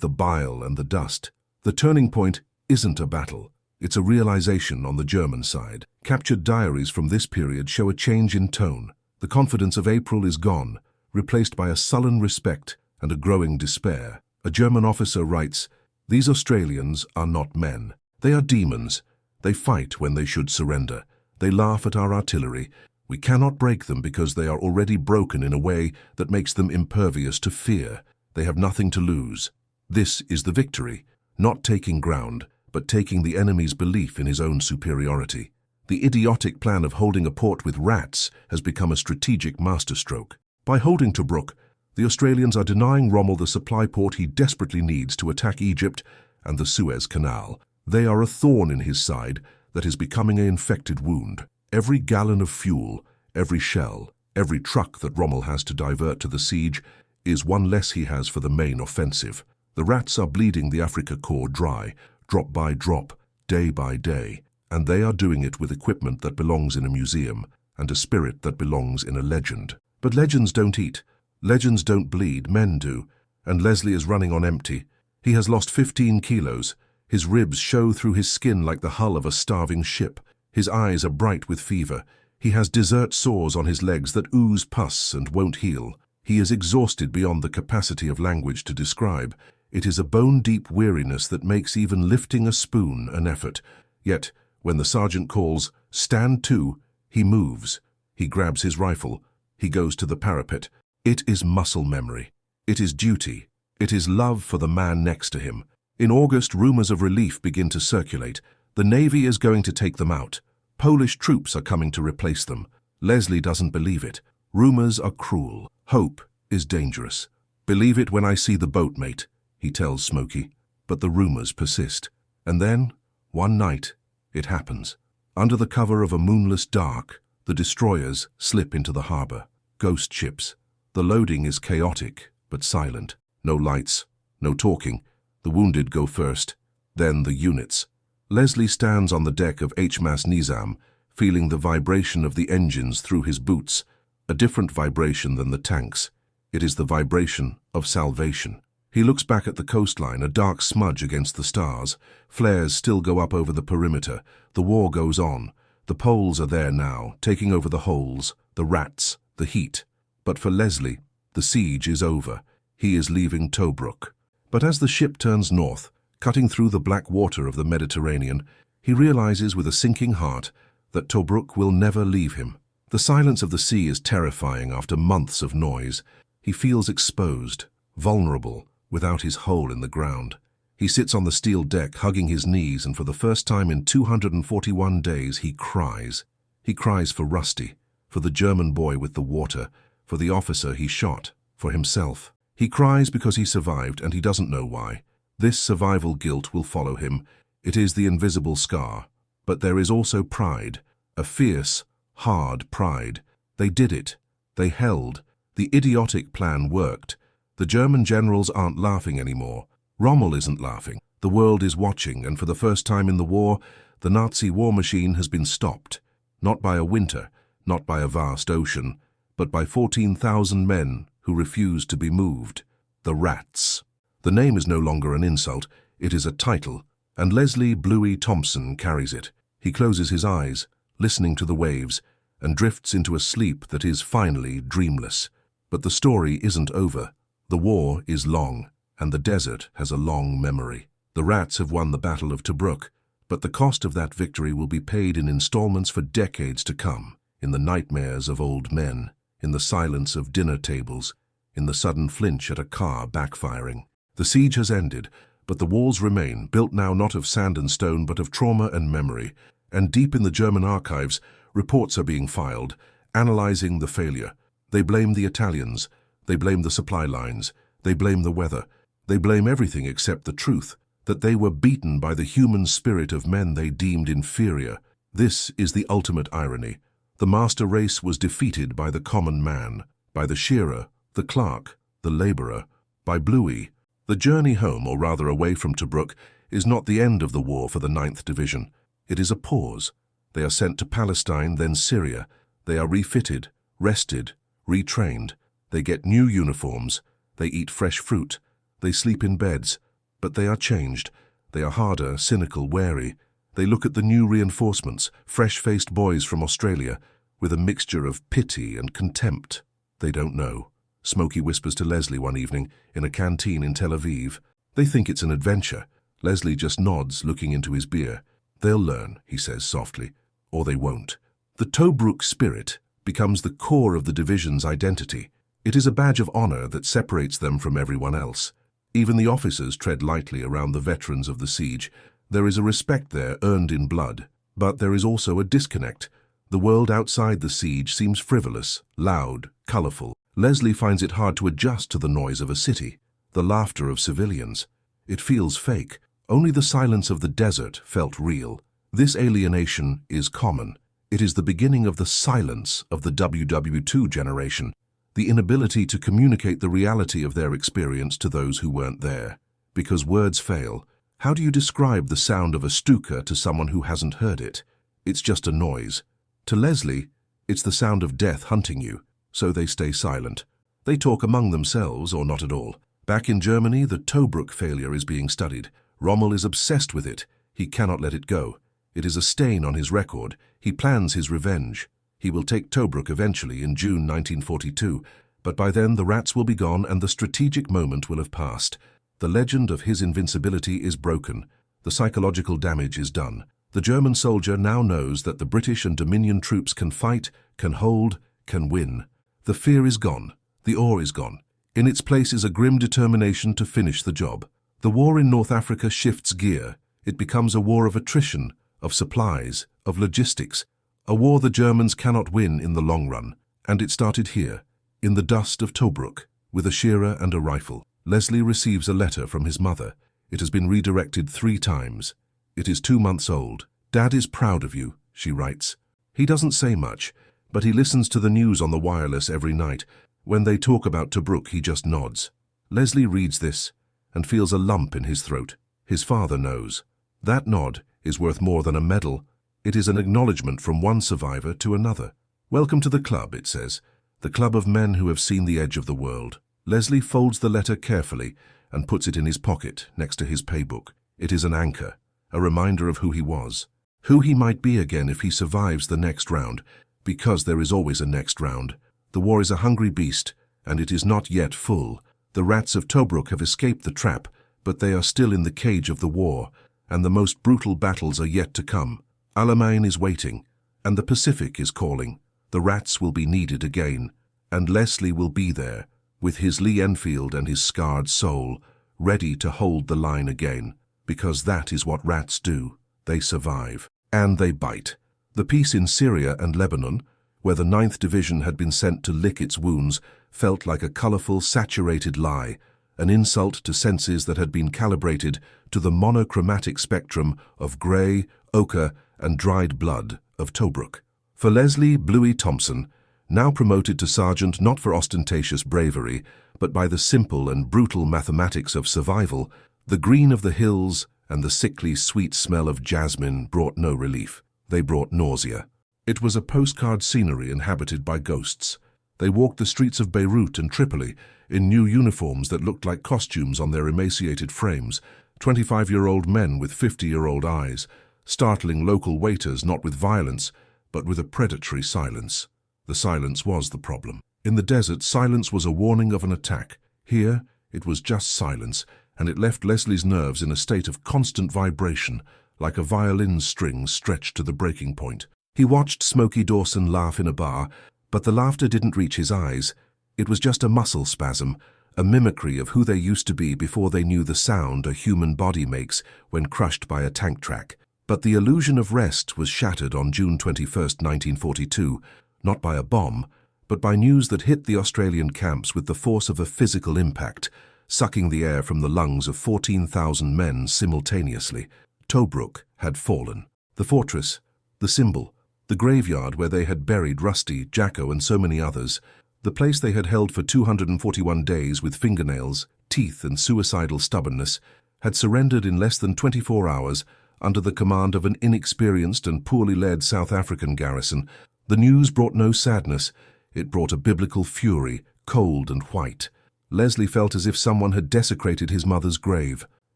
the bile and the dust. The turning point isn't a battle. It's a realization on the German side. Captured diaries from this period show a change in tone. The confidence of April is gone, replaced by a sullen respect and a growing despair. A German officer writes, "These Australians are not men. They are demons. They fight when they should surrender. They laugh at our artillery. We cannot break them because they are already broken in a way that makes them impervious to fear. They have nothing to lose." This is the victory, not taking ground, but taking the enemy's belief in his own superiority. The idiotic plan of holding a port with rats has become a strategic masterstroke. By holding Tobruk, the Australians are denying Rommel the supply port he desperately needs to attack Egypt and the Suez Canal. They are a thorn in his side that is becoming an infected wound. Every gallon of fuel, every shell, every truck that Rommel has to divert to the siege is one less he has for the main offensive. The rats are bleeding the Afrika Korps dry, drop by drop, day by day, and they are doing it with equipment that belongs in a museum and a spirit that belongs in a legend. But legends don't eat. Legends don't bleed, men do, and Leslie is running on empty. He has lost 15 kilos. His ribs show through his skin like the hull of a starving ship. His eyes are bright with fever. He has desert sores on his legs that ooze pus and won't heal. He is exhausted beyond the capacity of language to describe. It is a bone-deep weariness that makes even lifting a spoon an effort. Yet, when the sergeant calls, "Stand to," he moves. He grabs his rifle. He goes to the parapet. It is muscle memory. It is duty. It is love for the man next to him. In August, rumors of relief begin to circulate. The Navy is going to take them out. Polish troops are coming to replace them. Leslie doesn't believe it. Rumors are cruel. Hope is dangerous. "Believe it when I see the boat, mate," he tells Smokey. But the rumors persist. And then, one night, it happens. Under the cover of a moonless dark, the destroyers slip into the harbor. Ghost ships. The loading is chaotic, but silent. No lights, no talking. The wounded go first, then the units. Leslie stands on the deck of HMAS Nizam, feeling the vibration of the engines through his boots, a different vibration than the tanks. It is the vibration of salvation. He looks back at the coastline, a dark smudge against the stars. Flares still go up over the perimeter. The war goes on. The Poles are there now, taking over the holes, the rats, the heat. But for Leslie, the siege is over. He is leaving Tobruk. But as the ship turns north, cutting through the black water of the Mediterranean, he realizes with a sinking heart that Tobruk will never leave him. The silence of the sea is terrifying after months of noise. He feels exposed, vulnerable, without his hole in the ground. He sits on the steel deck, hugging his knees, and for the first time in 241 days he cries. He cries for Rusty, for the German boy with the water, for the officer he shot, for himself. He cries because he survived, and he doesn't know why. This survival guilt will follow him. It is the invisible scar. But there is also pride, a fierce, hard pride. They did it. They held. The idiotic plan worked. The German generals aren't laughing anymore. Rommel isn't laughing. The world is watching, and for the first time in the war, the Nazi war machine has been stopped. Not by a winter, not by a vast ocean, but by 14,000 men who refused to be moved. The rats. The name is no longer an insult, it is a title, and Leslie Bluey Thompson carries it. He closes his eyes, listening to the waves, and drifts into a sleep that is finally dreamless. But the story isn't over. The war is long, and the desert has a long memory. The rats have won the Battle of Tobruk, but the cost of that victory will be paid in installments for decades to come, in the nightmares of old men, in the silence of dinner tables, in the sudden flinch at a car backfiring. The siege has ended, but the walls remain, built now not of sand and stone, but of trauma and memory. And deep in the German archives, reports are being filed, analyzing the failure. They blame the Italians. They blame the supply lines. They blame the weather. They blame everything except the truth, that they were beaten by the human spirit of men they deemed inferior. This is the ultimate irony. The master race was defeated by the common man, by the shearer, the clerk, the laborer, by Bluey. The journey home, or rather away from Tobruk, is not the end of the war for the 9th Division. It is a pause, They are sent to Palestine, then Syria. They are refitted, rested, retrained. They get new uniforms. They eat fresh fruit. They sleep in beds. But they are changed. They are harder, cynical, wary. They look at the new reinforcements, fresh-faced boys from Australia, with a mixture of pity and contempt. They don't know. Smokey whispers to Leslie one evening in a canteen in Tel Aviv. They think it's an adventure. Leslie just nods, looking into his beer. They'll learn, he says softly, or they won't. The Tobruk spirit becomes the core of the division's identity. It is a badge of honor that separates them from everyone else. Even the officers tread lightly around the veterans of the siege. There is a respect there earned in blood. But there is also a disconnect. The world outside the siege seems frivolous, loud, colorful. Leslie finds it hard to adjust to the noise of a city, the laughter of civilians. It feels fake. Only the silence of the desert felt real. This alienation is common. It is the beginning of the silence of the WW2 generation, the inability to communicate the reality of their experience to those who weren't there. Because words fail, how do you describe the sound of a Stuka to someone who hasn't heard it? It's just a noise. To Leslie, it's the sound of death hunting you, so they stay silent. They talk among themselves or not at all. Back in Germany, the Tobruk failure is being studied. Rommel is obsessed with it. He cannot let it go. It is a stain on his record. He plans his revenge. He will take Tobruk eventually in June 1942, but by then the rats will be gone and the strategic moment will have passed. The legend of his invincibility is broken. The psychological damage is done. The German soldier now knows that the British and Dominion troops can fight, can hold, can win. The fear is gone. The awe is gone. In its place is a grim determination to finish the job. The war in North Africa shifts gear. It becomes a war of attrition, of supplies, of logistics, a war the Germans cannot win in the long run. And it started here, in the dust of Tobruk, with a shearer and a rifle. Leslie receives a letter from his mother. It has been redirected 3 times. It is 2 months old. "Dad is proud of you," she writes. He doesn't say much, but he listens to the news on the wireless every night. When they talk about Tobruk, he just nods. Leslie reads this and feels a lump in his throat. His father knows. That nod is worth more than a medal. It is an acknowledgement from one survivor to another. "Welcome to the club," it says, "the club of men who have seen the edge of the world." Leslie folds the letter carefully and puts it in his pocket next to his paybook. It is an anchor, a reminder of who he was, who he might be again if he survives the next round, because there is always a next round. The war is a hungry beast, and it is not yet full. The rats of Tobruk have escaped the trap, but they are still in the cage of the war, and the most brutal battles are yet to come. Alamein is waiting, and the Pacific is calling. The rats will be needed again, and Leslie will be there, with his Lee Enfield and his scarred soul, ready to hold the line again, because that is what rats do. They survive, and they bite. The peace in Syria and Lebanon, where the 9th Division had been sent to lick its wounds, felt like a colorful, saturated lie, an insult to senses that had been calibrated to the monochromatic spectrum of grey, ochre, and dried blood of Tobruk. For Leslie Bluey Thompson, now promoted to sergeant not for ostentatious bravery, but by the simple and brutal mathematics of survival, the green of the hills and the sickly sweet smell of jasmine brought no relief. They brought nausea. It was a postcard scenery inhabited by ghosts. They walked the streets of Beirut and Tripoli in new uniforms that looked like costumes on their emaciated frames, 25-year-old men with 50-year-old eyes, startling local waiters not with violence, but with a predatory silence. The silence was the problem. In the desert, silence was a warning of an attack. Here, it was just silence, and it left Leslie's nerves in a state of constant vibration, like a violin string stretched to the breaking point. He watched Smokey Dawson laugh in a bar, but the laughter didn't reach his eyes. It was just a muscle spasm, a mimicry of who they used to be before they knew the sound a human body makes when crushed by a tank track. But the illusion of rest was shattered on June 21, 1942, not by a bomb, but by news that hit the Australian camps with the force of a physical impact, sucking the air from the lungs of 14,000 men simultaneously. Tobruk had fallen. The fortress, the symbol, the graveyard where they had buried Rusty, Jacko, and so many others, the place they had held for 241 days with fingernails, teeth, and suicidal stubbornness, had surrendered in less than 24 hours under the command of an inexperienced and poorly led South African garrison. The news brought no sadness. It brought a biblical fury, cold and white. Leslie felt as if someone had desecrated his mother's grave.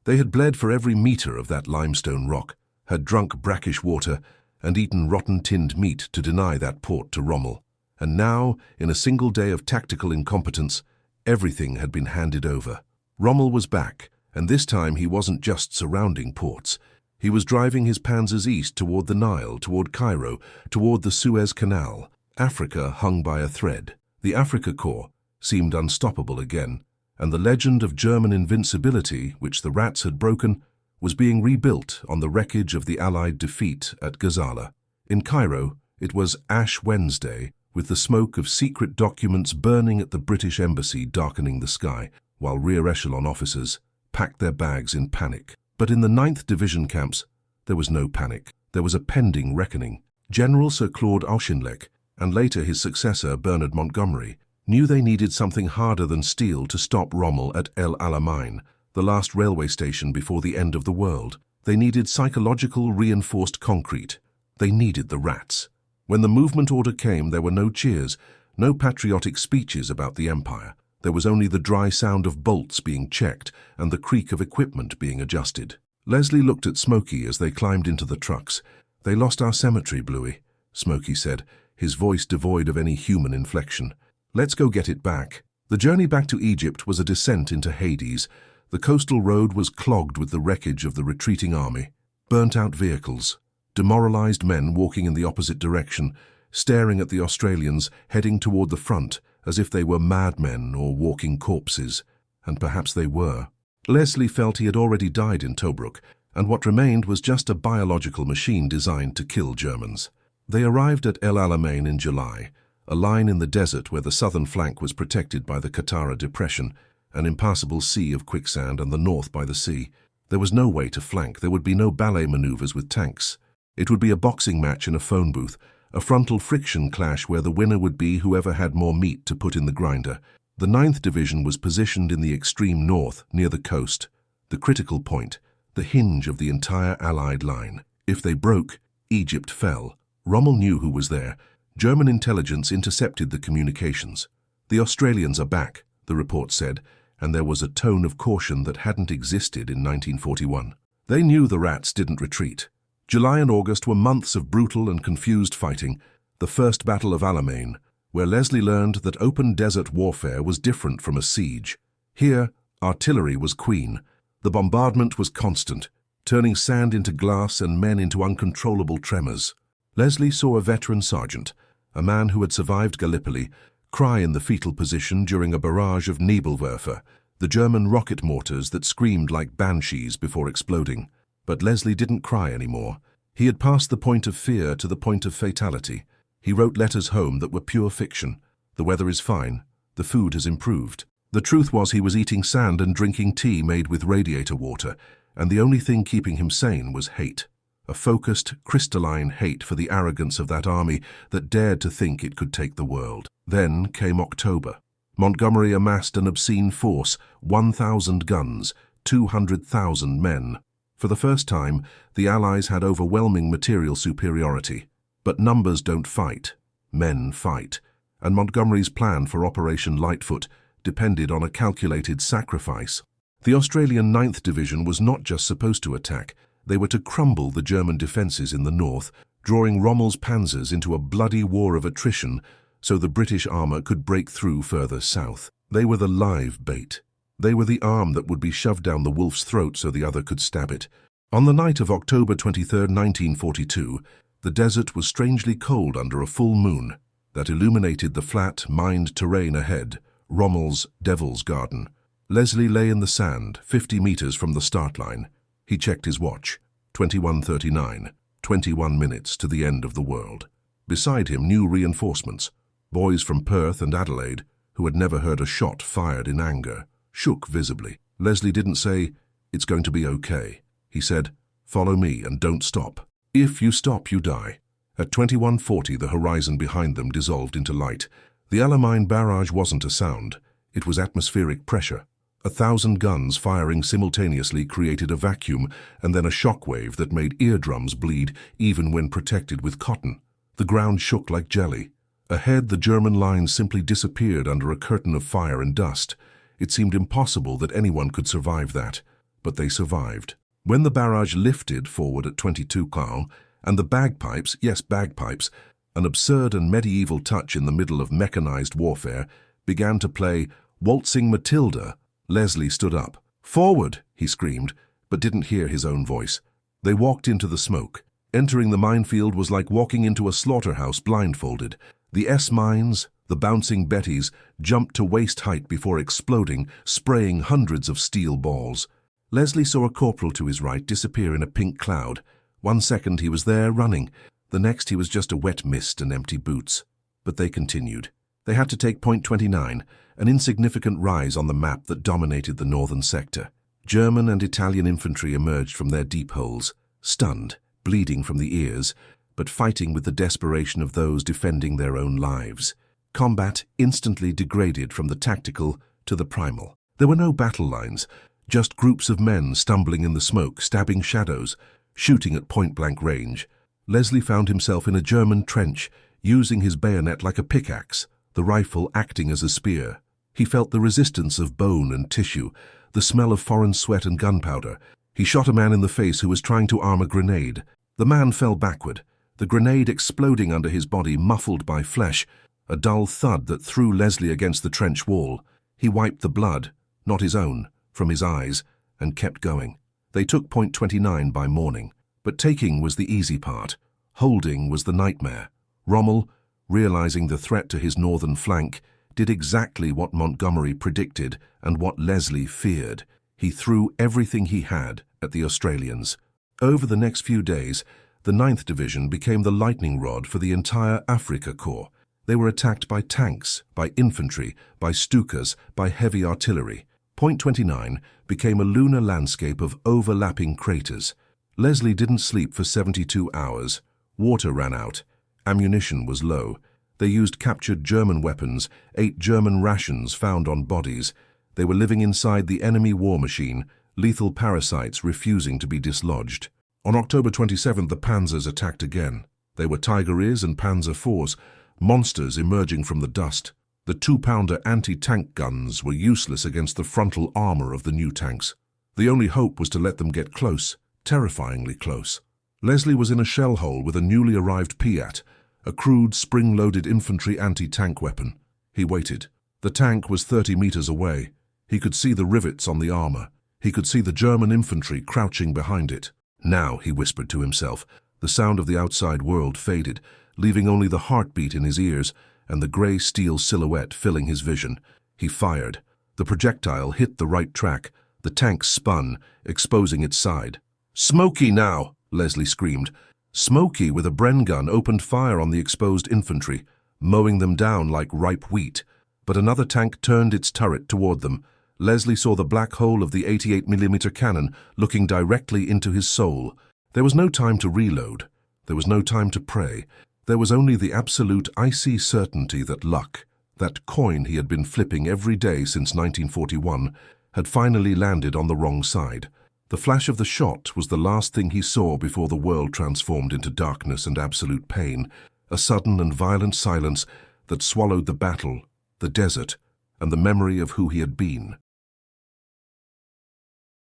They had bled for every metre of that limestone rock, had drunk brackish water, and eaten rotten-tinned meat to deny that port to Rommel. And now, in a single day of tactical incompetence, everything had been handed over. Rommel was back, and this time he wasn't just surrounding ports. He was driving his panzers east toward the Nile, toward Cairo, toward the Suez Canal. Africa hung by a thread. The Afrika Korps seemed unstoppable again, and the legend of German invincibility, which the rats had broken, was being rebuilt on the wreckage of the Allied defeat at Gazala. In Cairo, it was Ash Wednesday, with the smoke of secret documents burning at the British embassy darkening the sky, while rear echelon officers packed their bags in panic. But in the 9th Division camps, there was no panic. There was a pending reckoning. General Sir Claude Auchinleck, and later his successor Bernard Montgomery, knew they needed something harder than steel to stop Rommel at El Alamein, the last railway station before the end of the world. They needed psychological reinforced concrete. They needed the rats. When the movement order came, there were no cheers, no patriotic speeches about the Empire. There was only the dry sound of bolts being checked and the creak of equipment being adjusted. Leslie looked at Smokey as they climbed into the trucks. "They lost our cemetery, Bluey," Smokey said, his voice devoid of any human inflection. "Let's go get it back." The journey back to Egypt was a descent into Hades. The coastal road was clogged with the wreckage of the retreating army. Burnt-out vehicles, demoralized men walking in the opposite direction, staring at the Australians heading toward the front as if they were madmen or walking corpses. And perhaps they were. Leslie felt he had already died in Tobruk, and what remained was just a biological machine designed to kill Germans. They arrived at El Alamein in July, a line in the desert where the southern flank was protected by the Qattara Depression, an impassable sea of quicksand, and the north by the sea. There was no way to flank. There would be no ballet maneuvers with tanks. It would be a boxing match in a phone booth, a frontal friction clash where the winner would be whoever had more meat to put in the grinder. The 9th Division was positioned in the extreme north, near the coast, the critical point, the hinge of the entire Allied line. If they broke, Egypt fell. Rommel knew who was there. German intelligence intercepted the communications. "The Australians are back," the report said, and there was a tone of caution that hadn't existed in 1941. They knew the rats didn't retreat. July and August were months of brutal and confused fighting, the first Battle of Alamein, where Leslie learned that open desert warfare was different from a siege. Here, artillery was queen. The bombardment was constant, turning sand into glass and men into uncontrollable tremors. Leslie saw a veteran sergeant, a man who had survived Gallipoli, cry in the fetal position during a barrage of Nebelwerfer, the German rocket mortars that screamed like banshees before exploding. But Leslie didn't cry anymore. He had passed the point of fear to the point of fatality. He wrote letters home that were pure fiction. "The weather is fine. The food has improved." The truth was he was eating sand and drinking tea made with radiator water, and the only thing keeping him sane was hate. A focused, crystalline hate for the arrogance of that army that dared to think it could take the world. Then came October. Montgomery amassed an obscene force, 1,000 guns, 200,000 men. For the first time, the Allies had overwhelming material superiority. But numbers don't fight. Men fight. And Montgomery's plan for Operation Lightfoot depended on a calculated sacrifice. The Australian 9th Division was not just supposed to attack. They were to crumble the German defences in the north, drawing Rommel's panzers into a bloody war of attrition so the British armour could break through further south. They were the live bait. They were the arm that would be shoved down the wolf's throat so the other could stab it. On the night of October 23, 1942, the desert was strangely cold under a full moon that illuminated the flat, mined terrain ahead, Rommel's Devil's Garden. Leslie lay in the sand, 50 meters from the start line. He checked his watch, 21:39, 21 minutes to the end of the world. Beside him, new reinforcements, boys from Perth and Adelaide, who had never heard a shot fired in anger, shook visibly. Leslie didn't say, "It's going to be okay." He said, "Follow me and don't stop. If you stop, you die." At 21:40, the horizon behind them dissolved into light. The Alamein barrage wasn't a sound. It was atmospheric pressure. 1,000 guns firing simultaneously created a vacuum and then a shockwave that made eardrums bleed even when protected with cotton. The ground shook like jelly. Ahead, the German lines simply disappeared under a curtain of fire and dust. It seemed impossible that anyone could survive that, but they survived. When the barrage lifted forward at 22 km, and the bagpipes, yes, bagpipes, an absurd and medieval touch in the middle of mechanized warfare, began to play Waltzing Matilda, Leslie stood up. "Forward!" he screamed, but didn't hear his own voice. They walked into the smoke. Entering the minefield was like walking into a slaughterhouse blindfolded. The S-mines, the bouncing Bettys, jumped to waist height before exploding, spraying hundreds of steel balls. Leslie saw a corporal to his right disappear in a pink cloud. 1 second he was there, running. The next he was just a wet mist and empty boots. But they continued. They had to take point 29, an insignificant rise on the map that dominated the northern sector. German and Italian infantry emerged from their deep holes, stunned, bleeding from the ears, but fighting with the desperation of those defending their own lives. Combat instantly degraded from the tactical to the primal. There were no battle lines, just groups of men stumbling in the smoke, stabbing shadows, shooting at point-blank range. Leslie found himself in a German trench, using his bayonet like a pickaxe, the rifle acting as a spear. He felt the resistance of bone and tissue, the smell of foreign sweat and gunpowder. He shot a man in the face who was trying to arm a grenade. The man fell backward, the grenade exploding under his body, muffled by flesh, a dull thud that threw Leslie against the trench wall. He wiped the blood, not his own, from his eyes, and kept going. They took point 29 by morning, but taking was the easy part. Holding was the nightmare. Rommel, realizing the threat to his northern flank, did exactly what Montgomery predicted and what Leslie feared. He threw everything he had at the Australians. Over the next few days, the 9th Division became the lightning rod for the entire Afrika Korps. They were attacked by tanks, by infantry, by Stukas, by heavy artillery. Point 29 became a lunar landscape of overlapping craters. Leslie didn't sleep for 72 hours. Water ran out. Ammunition was low. They used captured German weapons, ate German rations found on bodies. They were living inside the enemy war machine, lethal parasites refusing to be dislodged. On October 27th, the Panzers attacked again. They were Tigeries and Panzer IVs, monsters emerging from the dust. The 2-pounder anti-tank guns were useless against the frontal armor of the new tanks. The only hope was to let them get close, terrifyingly close. Leslie was in a shell hole with a newly arrived Piat, a crude spring-loaded infantry anti-tank weapon. He waited. The tank was 30 meters away. He could see the rivets on the armor. He could see the German infantry crouching behind it. Now, he whispered to himself, the sound of the outside world faded, leaving only the heartbeat in his ears and the grey steel silhouette filling his vision. He fired. The projectile hit the right track. The tank spun, exposing its side. "Smokey now!" Leslie screamed. Smokey with a Bren gun opened fire on the exposed infantry, mowing them down like ripe wheat. But another tank turned its turret toward them. Leslie saw the black hole of the 88mm cannon looking directly into his soul. There was no time to reload. There was no time to pray. There was only the absolute icy certainty that luck, that coin he had been flipping every day since 1941, had finally landed on the wrong side. The flash of the shot was the last thing he saw before the world transformed into darkness and absolute pain, a sudden and violent silence that swallowed the battle, the desert, and the memory of who he had been.